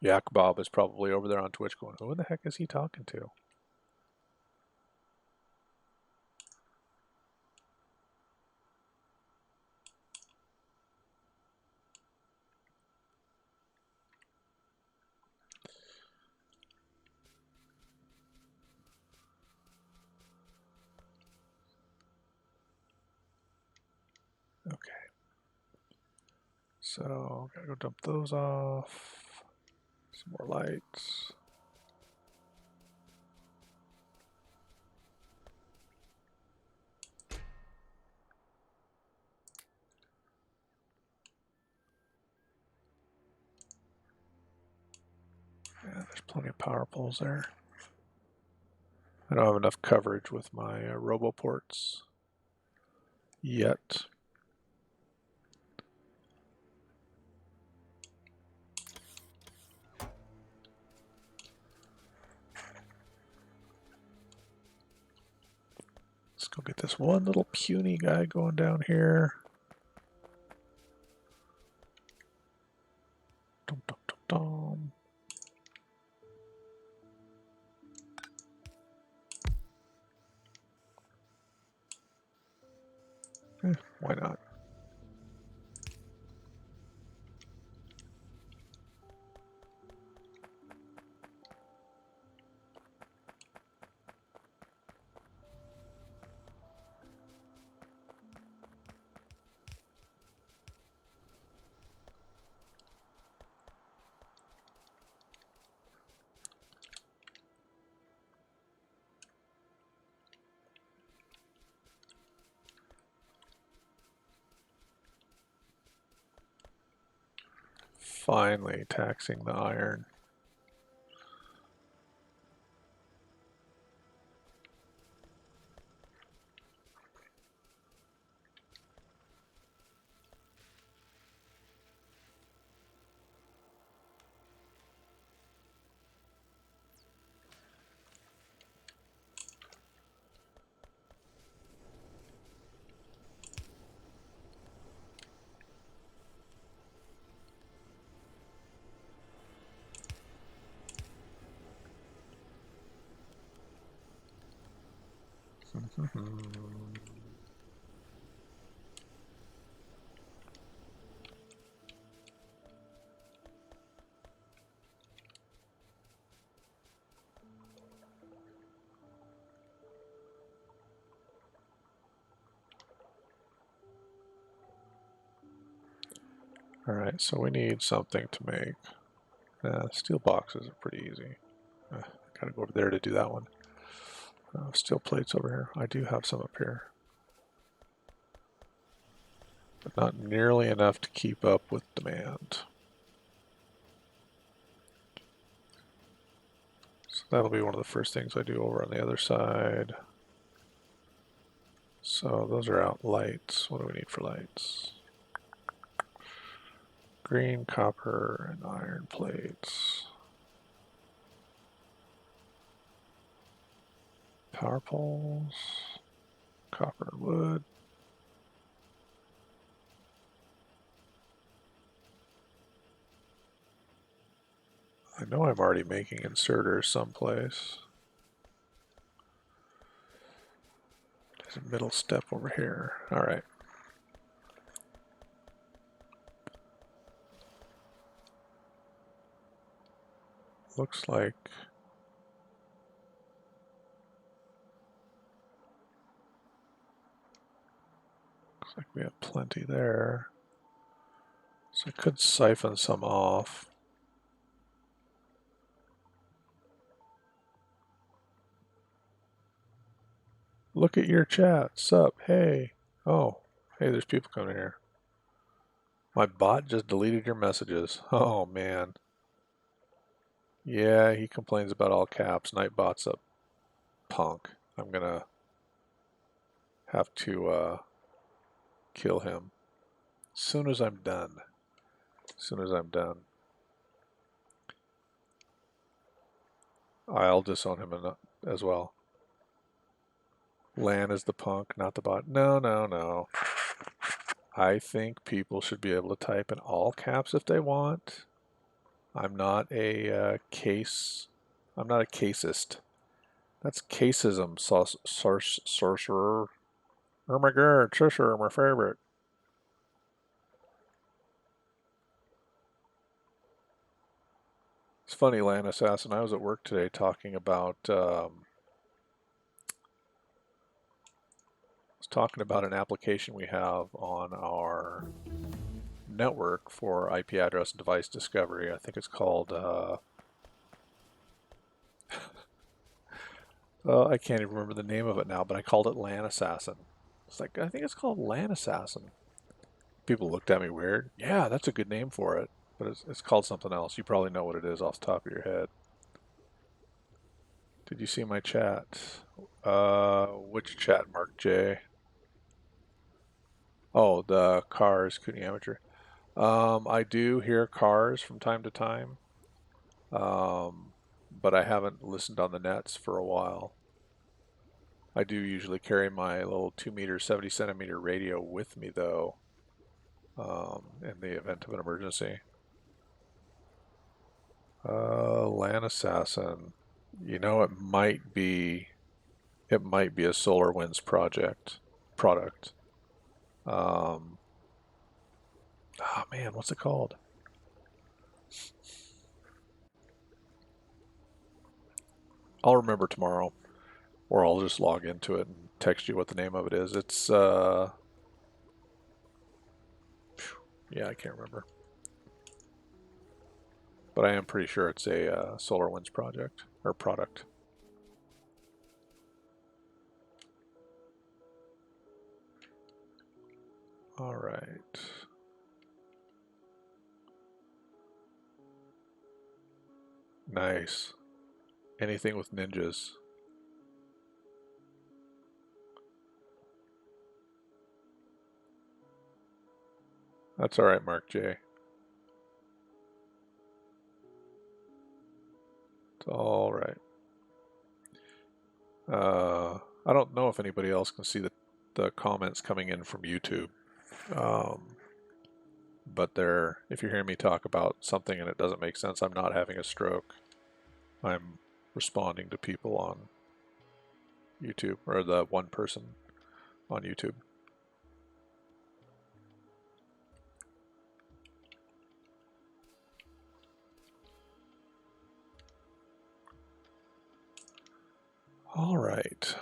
[SPEAKER 1] Yak Bob is probably over there on Twitch going, who the heck is he talking to? Okay. So, gotta go dump those off. Some more lights. Yeah, there's plenty of power poles there. I don't have enough coverage with my RoboPorts yet. Let's go get this one little puny guy going down here. Dum, dum, dum, dum. Why not? Finally taxing the iron. Alright, so we need something to make. Steel boxes are pretty easy. Gotta go over there to do that one. Steel plates over here. I do have some up here. But not nearly enough to keep up with demand. So that'll be one of the first things I do over on the other side. So those are out lights. What do we need for lights? Green, copper, and iron plates. Power poles, copper and wood. I know I'm already making inserters someplace. There's a middle step over here. All right. Looks like Looks like we have plenty there. So I could siphon some off. Look at your chat. Sup? Hey. Oh, hey, there's people coming here. My bot just deleted your messages. Oh, man. Yeah, he complains about all caps. Nightbot's a punk. I'm gonna have to kill him as soon as I'm done. As soon as I'm done. I'll disown him as well. Lan is the punk, not the bot. No, no, no. I think people should be able to type in all caps if they want. I'm not a case. I'm not a caseist. That's caseism, sorcerer. Oh my god, sorcerer, my favorite. It's funny, Land Assassin. I was at work today talking about an application we have on our network for IP address and device discovery. I think it's called I can't even remember the name of it now, but I called it LAN Assassin. It's like, I think it's called LAN Assassin. People looked at me weird. Yeah, that's a good name for it, but it's called something else. You probably know what it is off the top of your head. Did you see my chat? Which chat, Mark J? Oh, the cars, Cooney Amateur. I do hear cars from time to time, but I haven't listened on the nets for a while. I do usually carry my little 2-meter, 70-centimeter radio with me, though, in the event of an emergency. LAN Assassin. You know, it might be a SolarWinds product. Oh man, what's it called? I'll remember tomorrow, or I'll just log into it and text you what the name of it is. It's yeah, I can't remember, but I am pretty sure it's a SolarWinds project or product. All right. Nice. Anything with ninjas. That's all right, Mark J. It's all right. I don't know if anybody else can see the comments coming in from YouTube. But if you hear me talk about something and it doesn't make sense, I'm not having a stroke. I'm responding to people on YouTube, or the one person on YouTube. All right.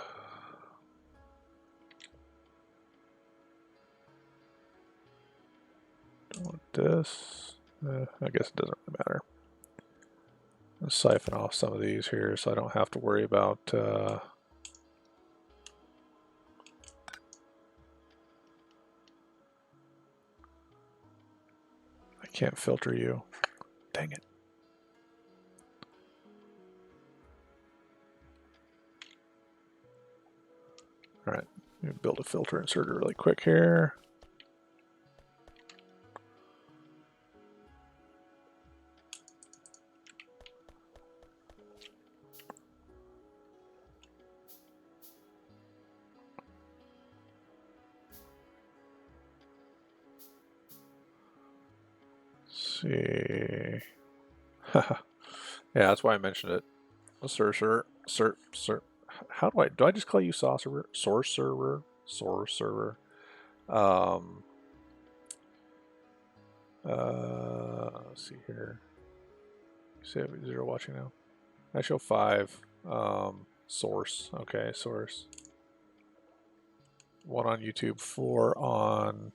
[SPEAKER 1] Don't want this. I guess it doesn't really matter. Let's siphon off some of these here so I don't have to worry about I can't filter you. Dang it. All right, let me build a filter inserter really quick here. Let's see. Yeah, that's why I mentioned it. Sorcerer. How do I just call you sorcerer? Sorcerer? Sorcerer. Let's see here. You say zero watching now. I show 5. Source. Okay, source. 1 on YouTube, 4 on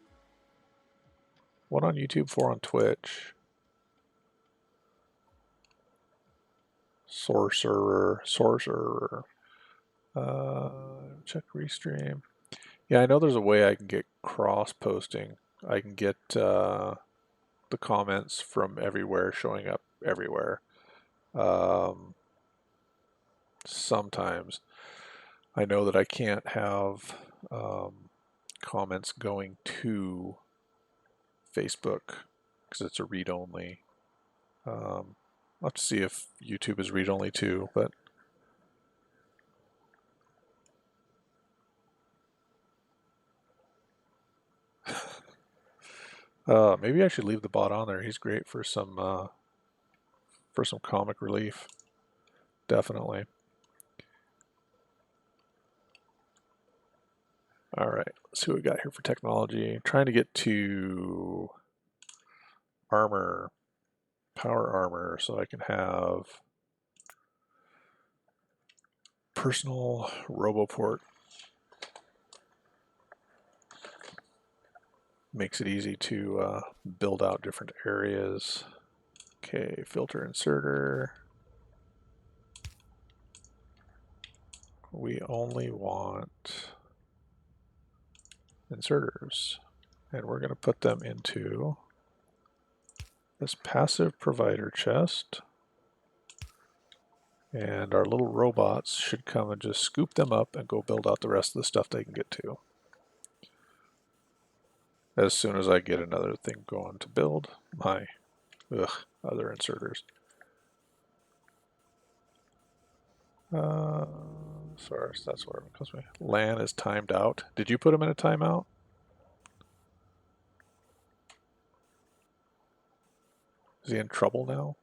[SPEAKER 1] 1 on YouTube, 4 on Twitch. Sorcerer. Check restream. Yeah, I know there's a way I can get cross posting. I can get the comments from everywhere showing up everywhere. Sometimes I know that I can't have comments going to Facebook because it's a read-only. I'll have to see if YouTube is read-only too, but maybe I should leave the bot on there. He's great for some comic relief. Definitely. All right, let's see what we got here for technology. I'm trying to get to armor, power armor, so I can have personal roboport. Makes it easy to build out different areas. Okay, filter inserter. We only want inserters, and we're going to put them into this passive provider chest, and our little robots should come and just scoop them up and go build out the rest of the stuff they can get to. As soon as I get another thing going to build my other inserters. Sorry, that's what it comes me. LAN is timed out. Did you put him in a timeout? Is he in trouble now?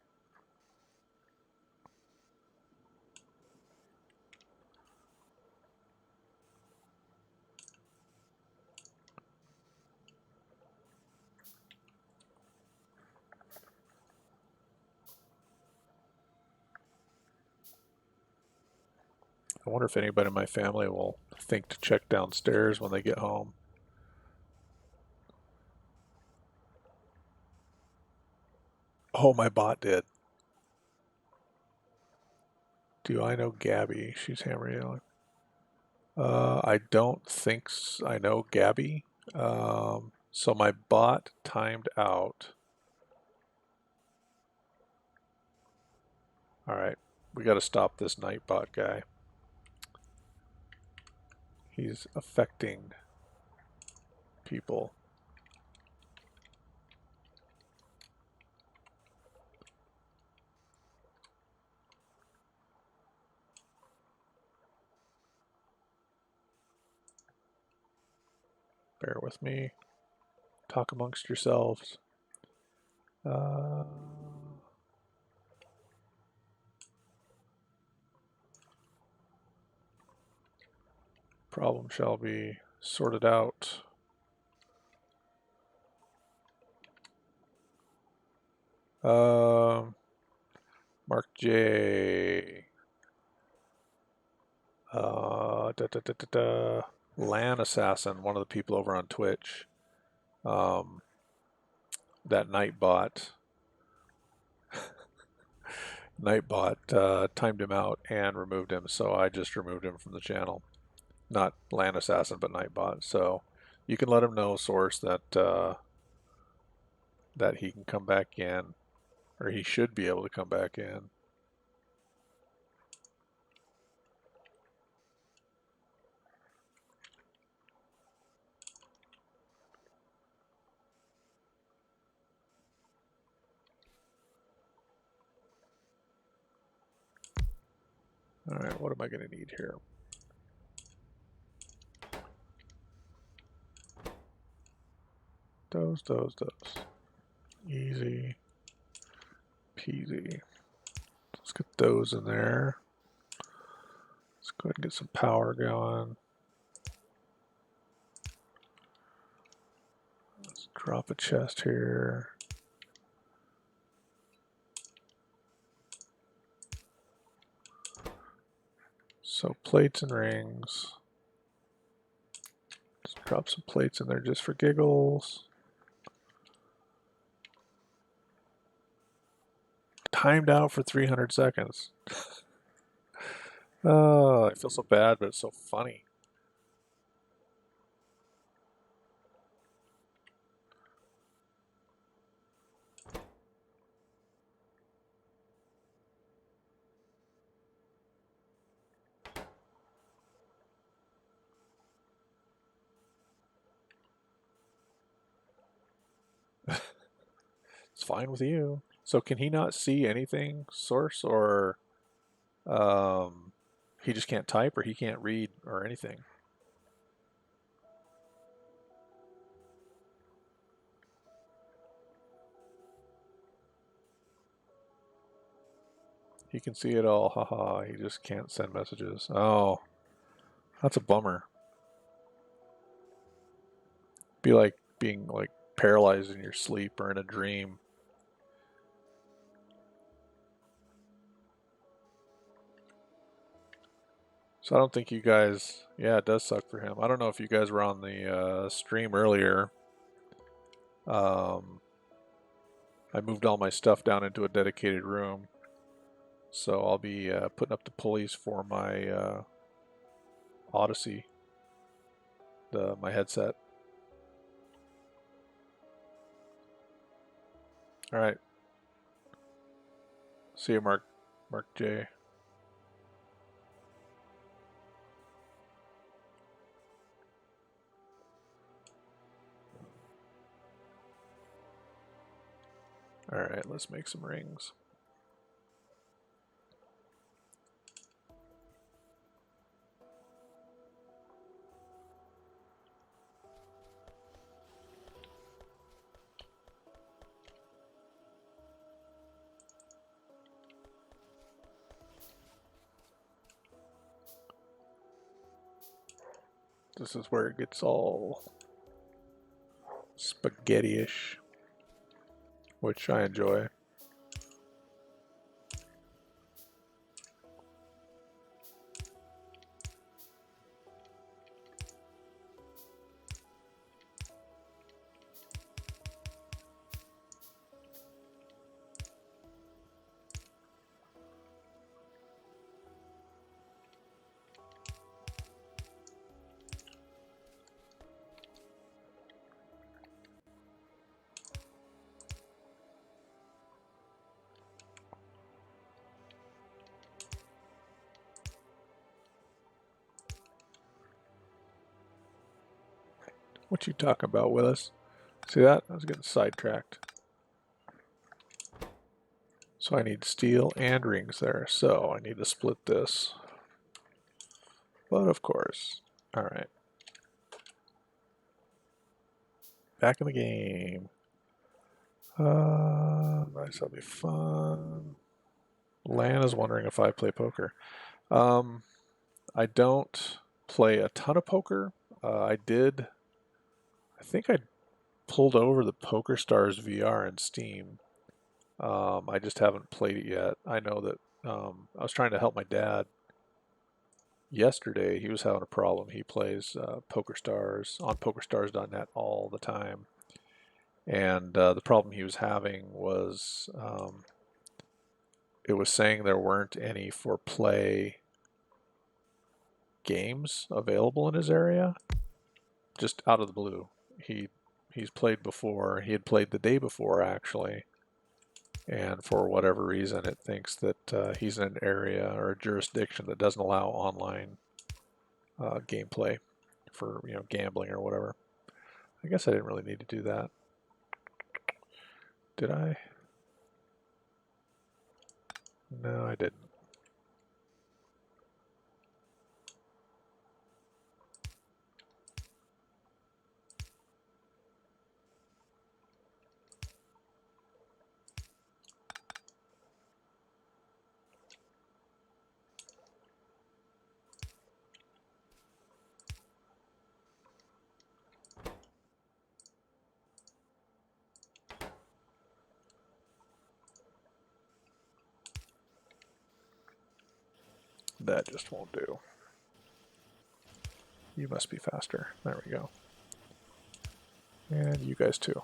[SPEAKER 1] I wonder if anybody in my family will think to check downstairs when they get home. Oh, my bot did. Do I know Gabby? She's hammer. I don't think I know Gabby. So my bot timed out. All right, we got to stop this Nightbot guy. He's affecting people. Bear with me. Talk amongst yourselves. Problem shall be sorted out. Mark J. LAN Assassin, one of the people over on Twitch. That Nightbot timed him out and removed him, so I just removed him from the channel. Not LAN Assassin, but Nightbot. So you can let him know, Source, that that he can come back in, or he should be able to come back in. All right, what am I going to need here? Those. Easy peasy. Let's get those in there. Let's go ahead and get some power going. Let's drop a chest here. So plates and rings. Drop some plates in there just for giggles. Timed out for 300 seconds. Oh, I feel so bad, but it's so funny. It's fine with you. So can he not see anything, source, or he just can't type, or he can't read, or anything? He can see it all, haha, he just can't send messages. Oh, that's a bummer. Be like being like paralyzed in your sleep or in a dream. So I don't think you guys, yeah, it does suck for him. I don't know if you guys were on the stream earlier. I moved all my stuff down into a dedicated room. So I'll be putting up the pulleys for my Odyssey, my headset. All right. See you, Mark J. All right, let's make some rings. This is where it gets all spaghetti-ish, which I enjoy. What you talking about, Willis? See that? I was getting sidetracked. So I need steel and rings there. So I need to split this. But of course. All right. Back in the game. Nice, that'll be fun. Lan is wondering if I play poker. I don't play a ton of poker. I think I pulled over the Poker Stars VR in Steam. I just haven't played it yet. I know that I was trying to help my dad yesterday. He was having a problem. He plays Poker Stars on PokerStars.net all the time. And the problem he was having was it was saying there weren't any for play games available in his area, just out of the blue. He's played before. He had played the day before, actually, and for whatever reason, it thinks that he's in an area or a jurisdiction that doesn't allow online gameplay for gambling or whatever. I guess I didn't really need to do that. Did I? No, I didn't. That just won't do. You must be faster. There we go. And you guys too.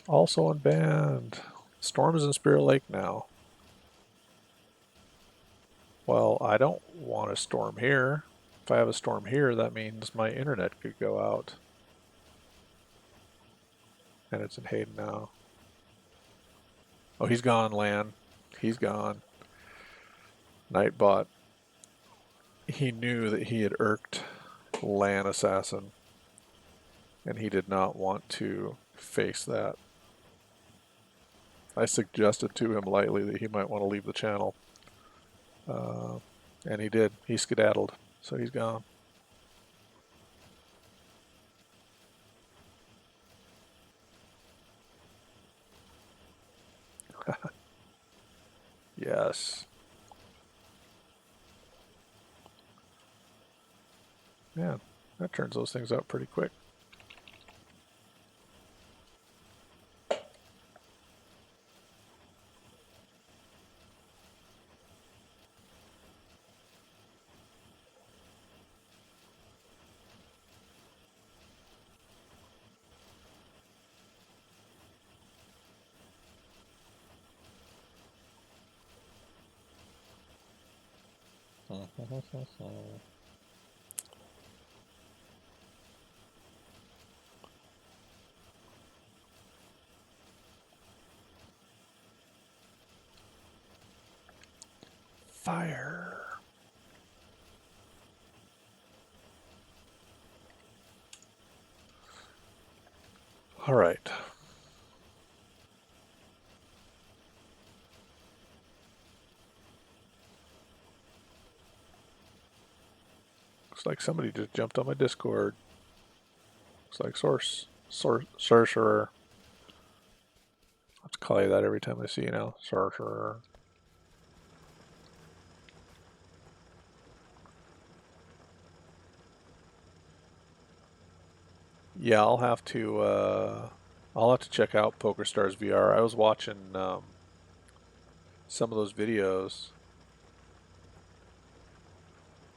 [SPEAKER 1] Also unbanned. Storm is in Spirit Lake now. Well, I don't want a storm here. If I have a storm here, that means my internet could go out. And it's in Hayden now. Oh, he's gone, Lan. He's gone. Nightbot. He knew that he had irked Lan Assassin, and he did not want to face that. I suggested to him lightly that he might want to leave the channel. And he did. He skedaddled, so he's gone. Yes. Man, that turns those things out pretty quick. Fire. All right. Looks like somebody just jumped on my Discord. Looks like sorcerer. I have to call you that every time I see you now. Sorcerer. Yeah, I'll have to check out PokerStars VR. I was watching some of those videos.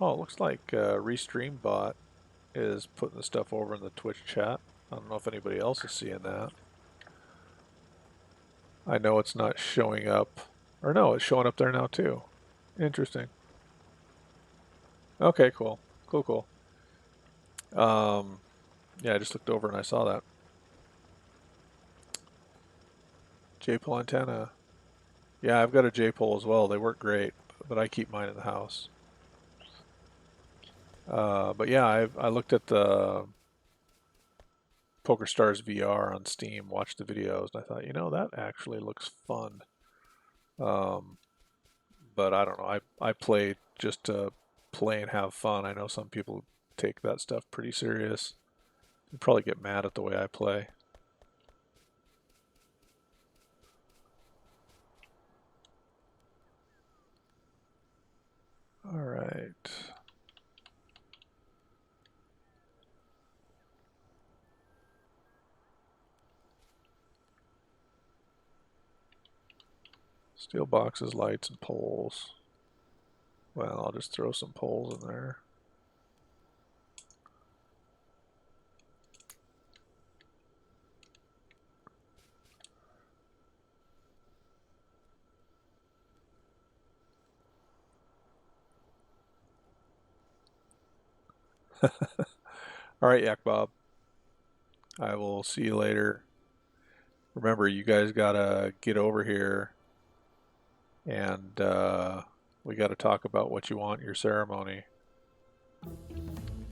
[SPEAKER 1] Oh, it looks like RestreamBot is putting the stuff over in the Twitch chat. I don't know if anybody else is seeing that. I know it's not showing up. Or no, it's showing up there now too. Interesting. Okay, cool. Cool. Yeah, I just looked over and I saw that. J-pole antenna. Yeah, I've got a J-pole as well. They work great, but I keep mine in the house. But yeah, I looked at the PokerStars VR on Steam, watched the videos, and I thought, you know, that actually looks fun. But I don't know. I play just to play and have fun. I know some people take that stuff pretty serious. They probably get mad at the way I play. All right. Steel boxes, lights, and poles. Well, I'll just throw some poles in there. All right, Yak Bob. I will see you later. Remember, you guys gotta get over here, and we gotta talk about what you want in your ceremony.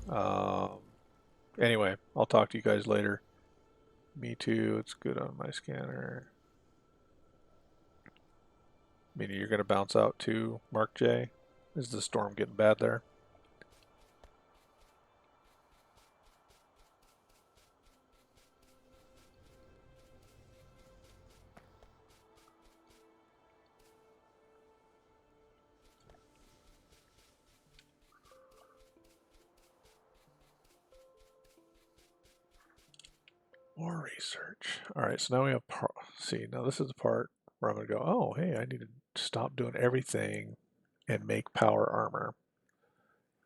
[SPEAKER 1] Um, anyway, I'll talk to you guys later. Me too. It's good on my scanner. Meaning you're gonna bounce out too, Mark J. Is the storm getting bad there? More research. All right, so now we have see. Now this is the part where I'm gonna go. Oh, hey, I need to stop doing everything and make power armor.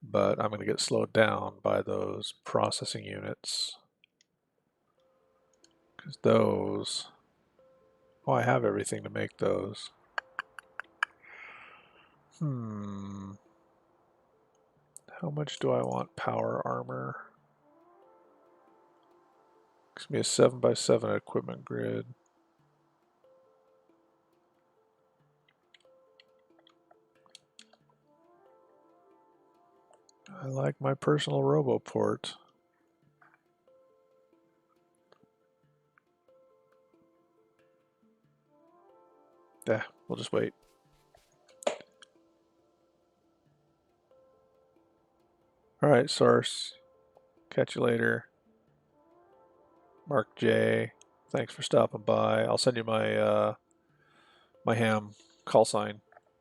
[SPEAKER 1] but I'm going to get slowed down by those processing units. Because those, oh, I have everything to make those. How much do I want power armor? It's going to be a 7x7 equipment grid. I like my personal roboport. Yeah, we'll just wait. Alright, Source. Catch you later. Mark J. Thanks for stopping by. I'll send you my my ham call sign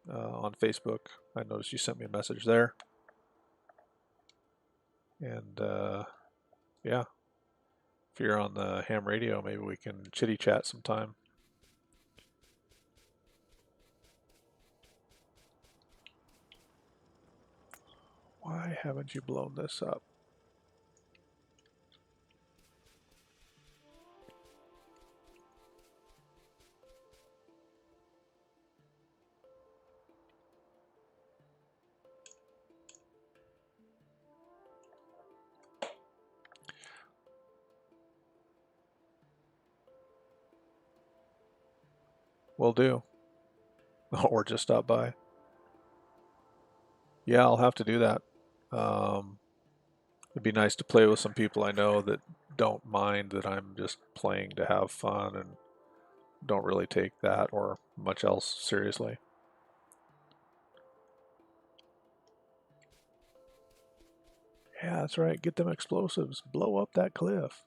[SPEAKER 1] on Facebook. I noticed you sent me a message there. And yeah, if you're on the ham radio, maybe we can chitty chat sometime. Why haven't you blown this up? Will do. Or just stop by. Yeah, I'll have to do that. It'd be nice to play with some people I know that don't mind that I'm just playing to have fun and don't really take that or much else seriously. Yeah, that's right. Get them explosives. Blow up that cliff.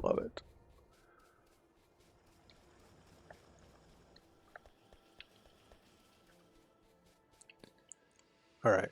[SPEAKER 1] Love it. All right.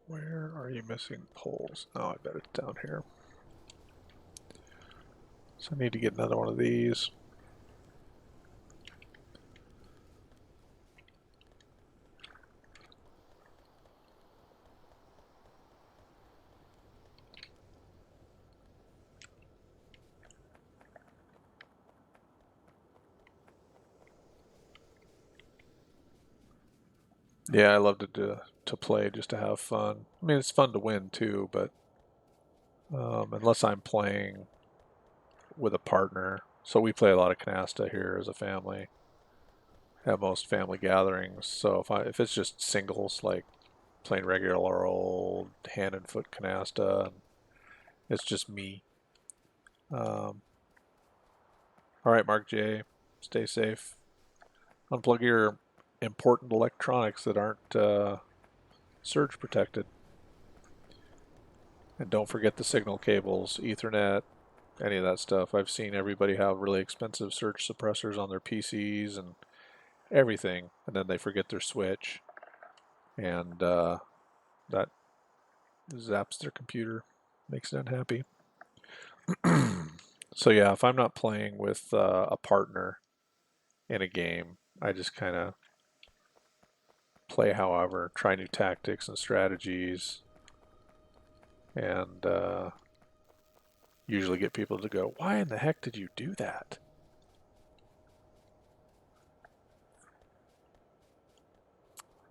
[SPEAKER 1] Where are you missing poles? Oh, I bet it's down here. So I need to get another one of these. Yeah, I love to play just to have fun. I mean, it's fun to win too, but unless I'm playing with a partner. So we play a lot of canasta here as a family at most family gatherings. So if it's just singles, like playing regular old hand and foot canasta, and it's just me. All right, Mark J, stay safe. Unplug your important electronics that aren't surge protected. And don't forget the signal cables, Ethernet, any of that stuff. I've seen everybody have really expensive surge suppressors on their PCs and everything, and then they forget their switch, and that zaps their computer, makes it unhappy. So yeah, if I'm not playing with a partner in a game, I just kind of play however, try new tactics and strategies, and usually get people to go, why in the heck did you do that?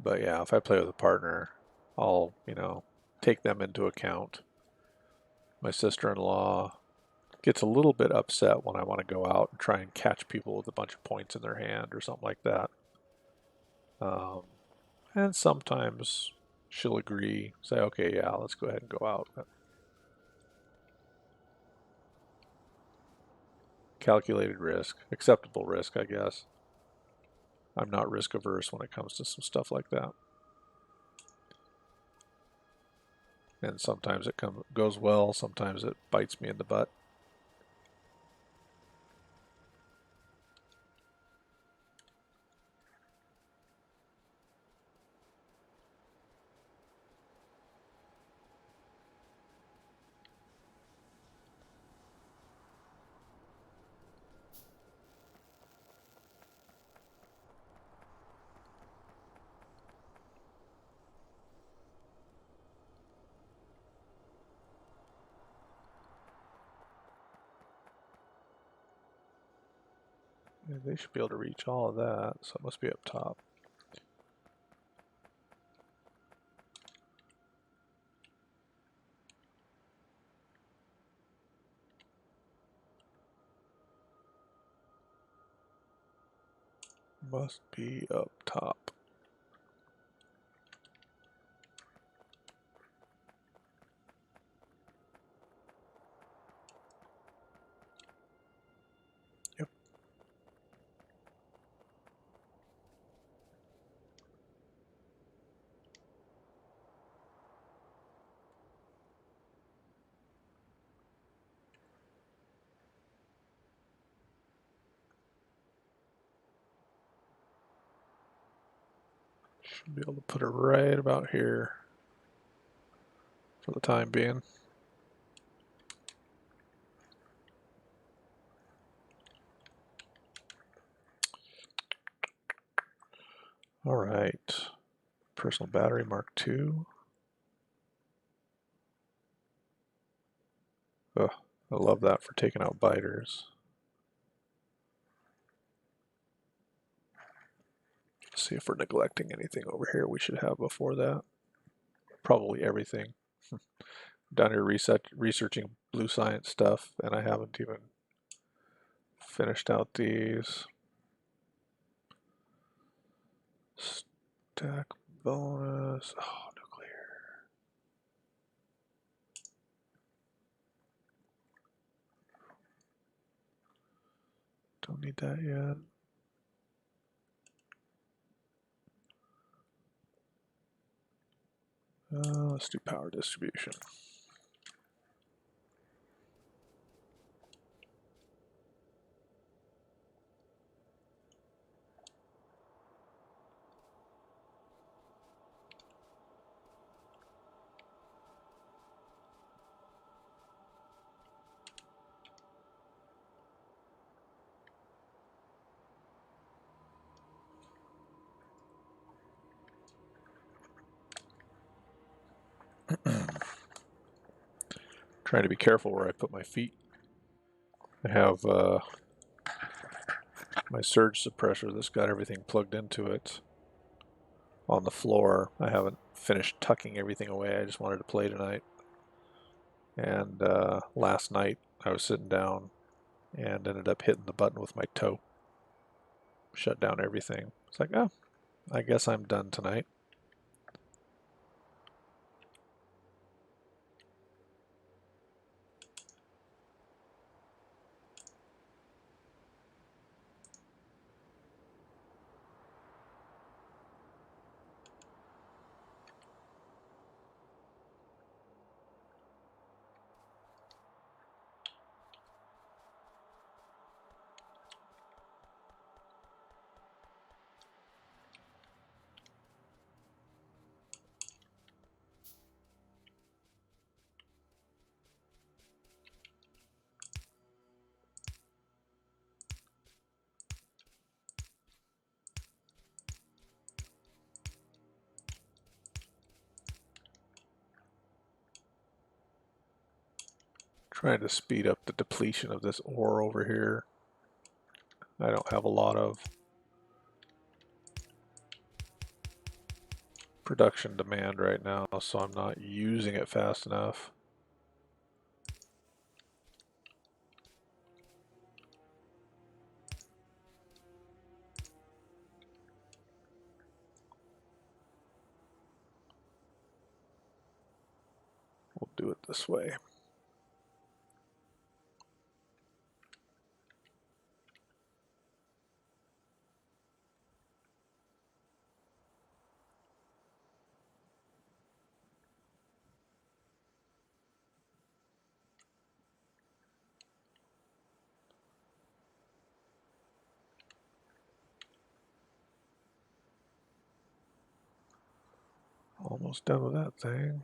[SPEAKER 1] But yeah, if I play with a partner, I'll, take them into account. My sister-in-law gets a little bit upset when I want to go out and try and catch people with a bunch of points in their hand or something like that. And sometimes she'll agree, say, okay, yeah, let's go ahead and go out. Calculated risk, acceptable risk, I guess. I'm not risk averse when it comes to some stuff like that. And sometimes it goes well, sometimes it bites me in the butt. Yeah, they should be able to reach all of that, so it must be up top. Must be up top. Yep. Should be able to put it right about here for the time being. All right, personal battery Mark II. Ugh, I love that for taking out biters. Let's see if we're neglecting anything over here we should have before that. Probably everything. Down here researching blue science stuff, and I haven't even finished out these. Stack bonus. Oh, nuclear. Don't need that yet. Let's do power distribution. Trying to be careful where I put my feet. I have my surge suppressor that's got everything plugged into it on the floor. I haven't finished tucking everything away. I just wanted to play tonight. And last night I was sitting down and ended up hitting the button with my toe. Shut down everything. It's like, oh, I guess I'm done tonight. Trying to speed up the depletion of this ore over here. I don't have a lot of production demand right now, so I'm not using it fast enough. We'll do it this way. Almost done with that thing.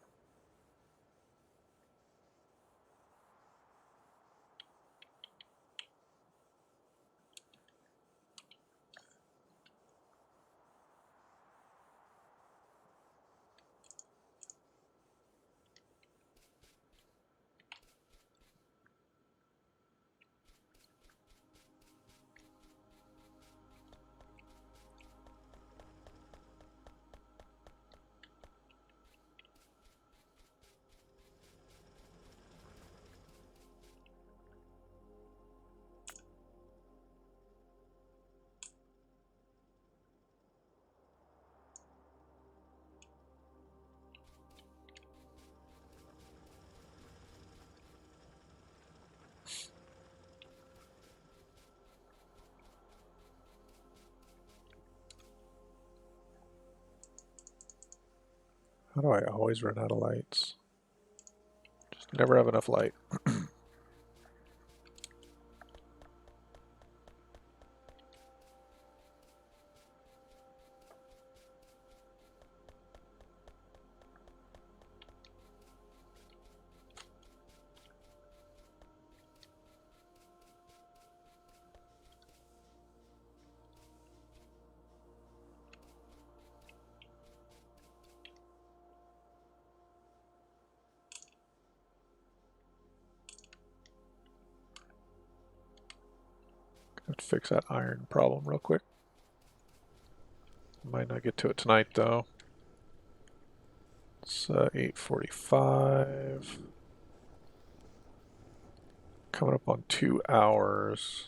[SPEAKER 1] How do I always run out of lights? Just never have enough light. Have to fix that iron problem real quick. Might not get to it tonight though. It's 8:45. Coming up on 2 hours.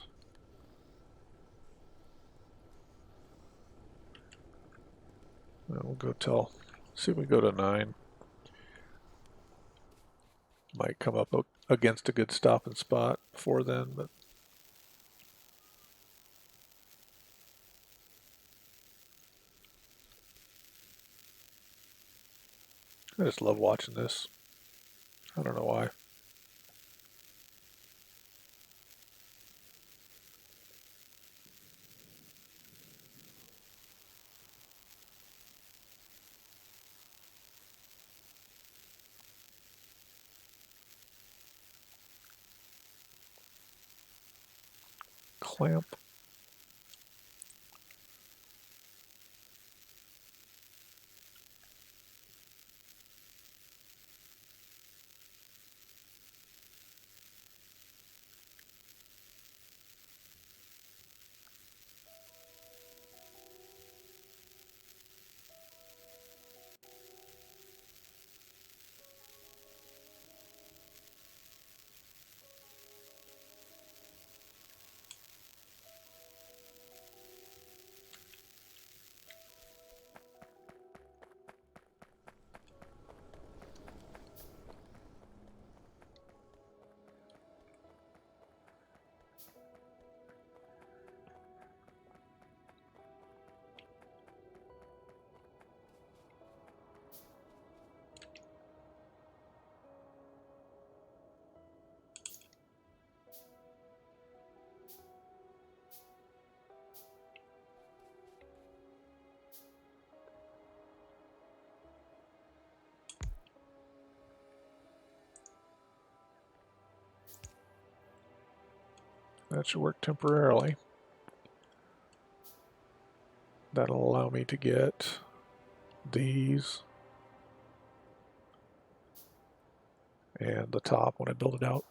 [SPEAKER 1] We'll go till, see if we go to 9. Might come up against a good stopping spot before then, but I just love watching this. I don't know why. Clamp. That should work temporarily. That'll allow me to get these and the top when I build it out.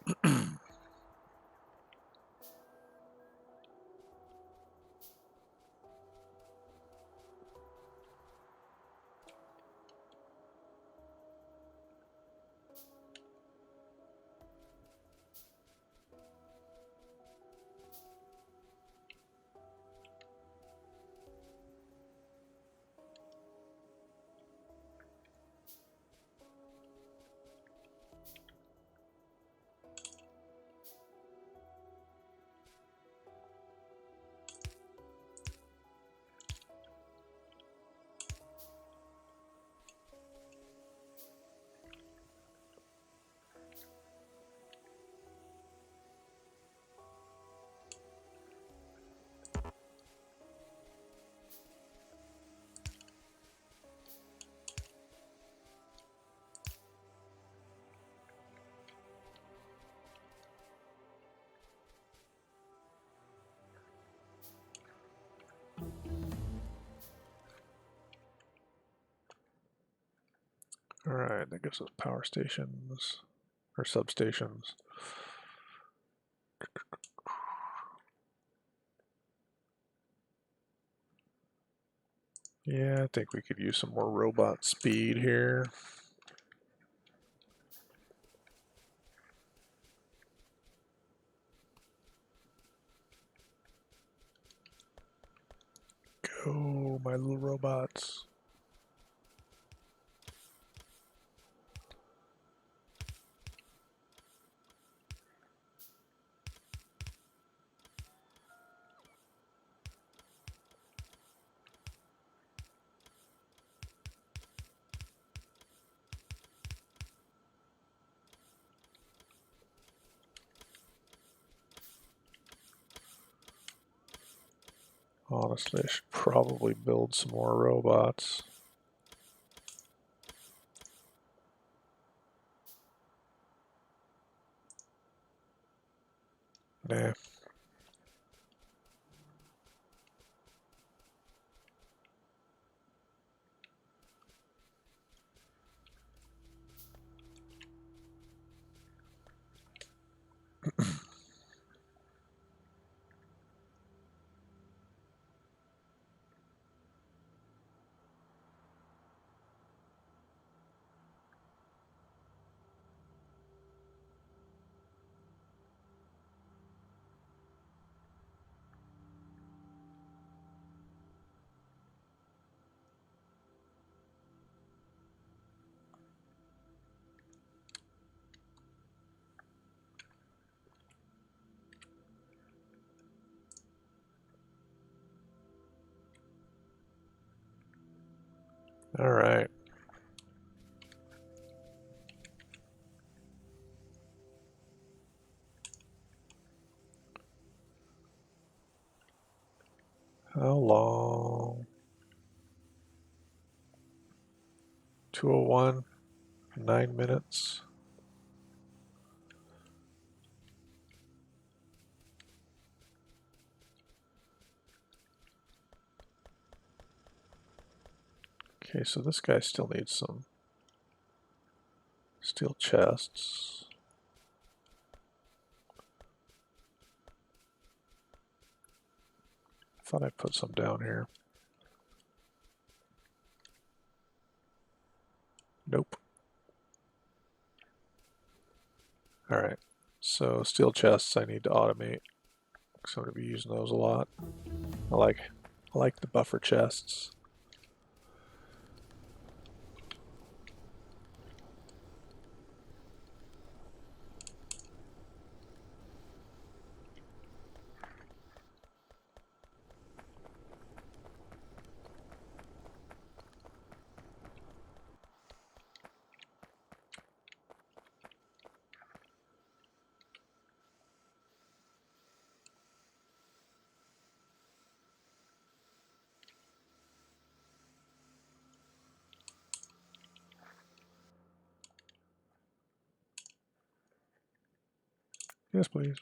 [SPEAKER 1] Alright, that gives us power stations, or substations. Yeah, I think we could use some more robot speed here. Go, my little robots. Honestly, I should probably build some more robots. Nah. Alright. How long? 2:01, 9 minutes. Okay, so this guy still needs some steel chests. Thought I put some down here. Nope. Alright, so steel chests I need to automate, because I'm going to be using those a lot. I like the buffer chests. Yes, please.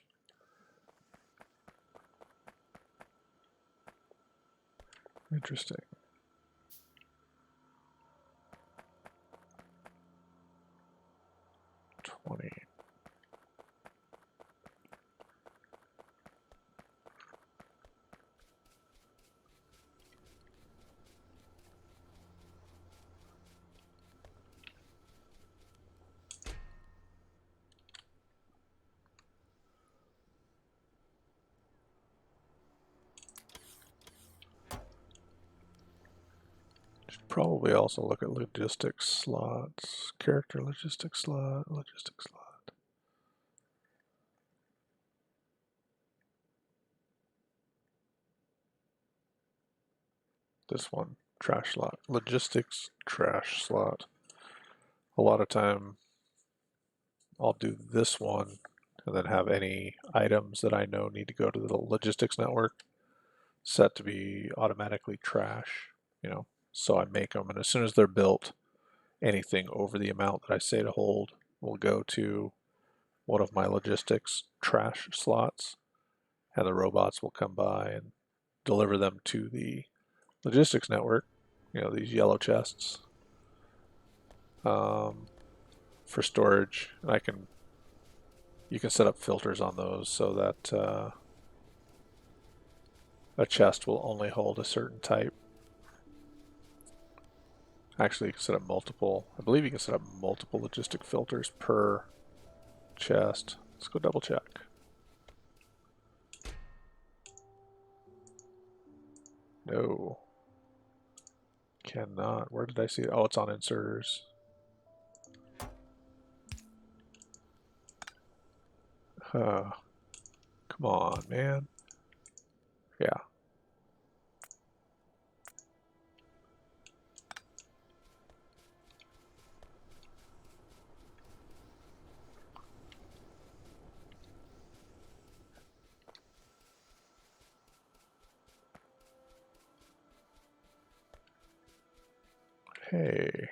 [SPEAKER 1] Interesting. 20. Should probably also look at logistics slots. Character logistics slot, logistics slot. This one, trash slot. Logistics trash slot. A lot of time I'll do this one and then have any items that I know need to go to the logistics network set to be automatically trash, so I make them, and as soon as they're built, anything over the amount that I say to hold will go to one of my logistics trash slots, and the robots will come by and deliver them to the logistics network, these yellow chests. for storage. And you can set up filters on those so that a chest will only hold a certain type. Actually, you can set up multiple. I believe you can set up multiple logistic filters per chest. Let's go double check. No. Cannot. Where did I see it? Oh, it's on inserters. Come on, man. Yeah. Hey.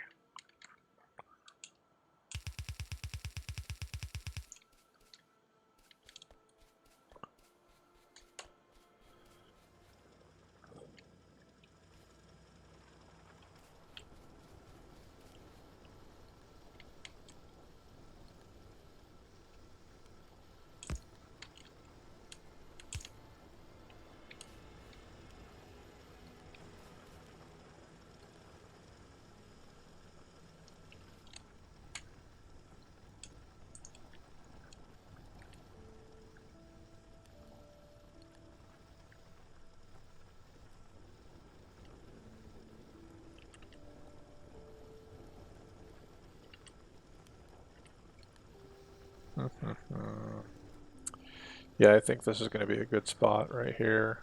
[SPEAKER 1] Yeah, I think this is going to be a good spot right here.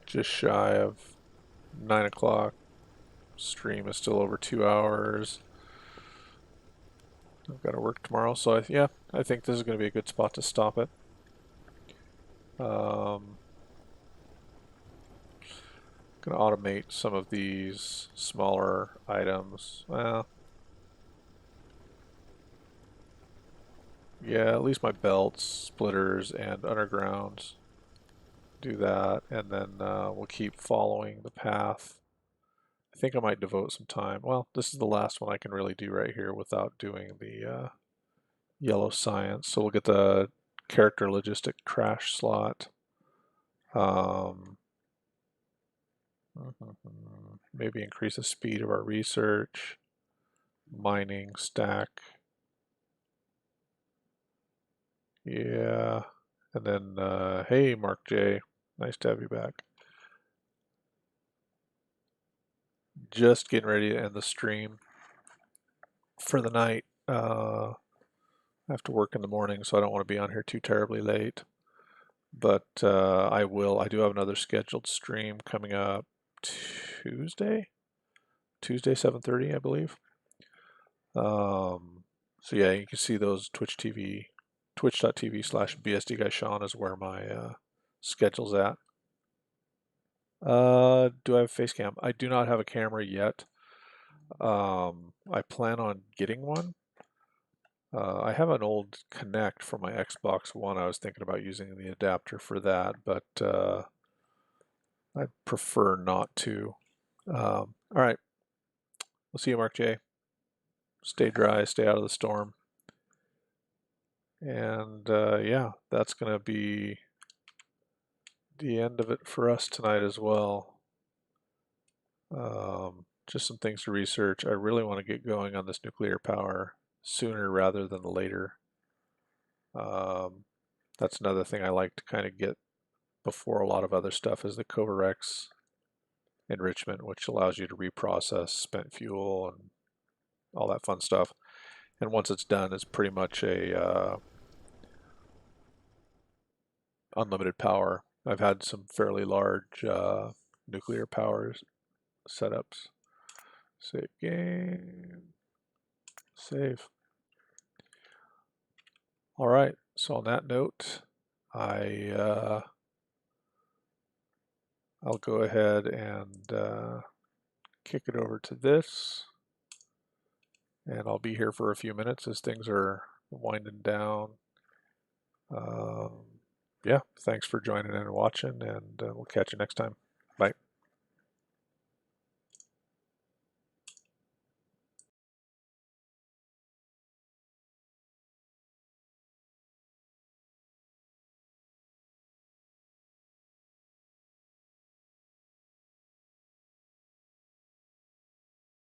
[SPEAKER 1] Just shy of 9 o'clock. Stream is still over 2 hours. I've got to work tomorrow, so I think this is going to be a good spot to stop it. Going to automate some of these smaller items. Well, yeah, at least my belts, splitters, and undergrounds. Do that, and then we'll keep following the path. I think I might devote some time. Well, this is the last one I can really do right here without doing the yellow science. So we'll get the character logistic trash slot. Maybe increase the speed of our research, mining, stack. Yeah. And then, hey, Mark J. Nice to have you back. Just getting ready to end the stream for the night. I have to work in the morning, so I don't want to be on here too terribly late. But I do have another scheduled stream coming up Tuesday 7:30, I believe. So yeah, you can see those twitch.tv/BSDGuyShawn is where my schedule's at. Do I have a face cam? I do not have a camera yet. I plan on getting one. I have an old Kinect for my Xbox One. I was thinking about using the adapter for that, but I prefer not to. All right. We'll see you, Mark J. Stay dry, stay out of the storm. And yeah, that's going to be the end of it for us tonight as well. Just some things to research. I really want to get going on this nuclear power sooner rather than later. That's another thing I like to kind of get before a lot of other stuff is the Covarex enrichment, which allows you to reprocess spent fuel and all that fun stuff. And once it's done, it's pretty much a unlimited power. I've had some fairly large nuclear power setups. Save game. Save. All right. So on that note, I'll go ahead and kick it over to this, and I'll be here for a few minutes as things are winding down. Yeah, thanks for joining in and watching, and we'll catch you next time. Bye.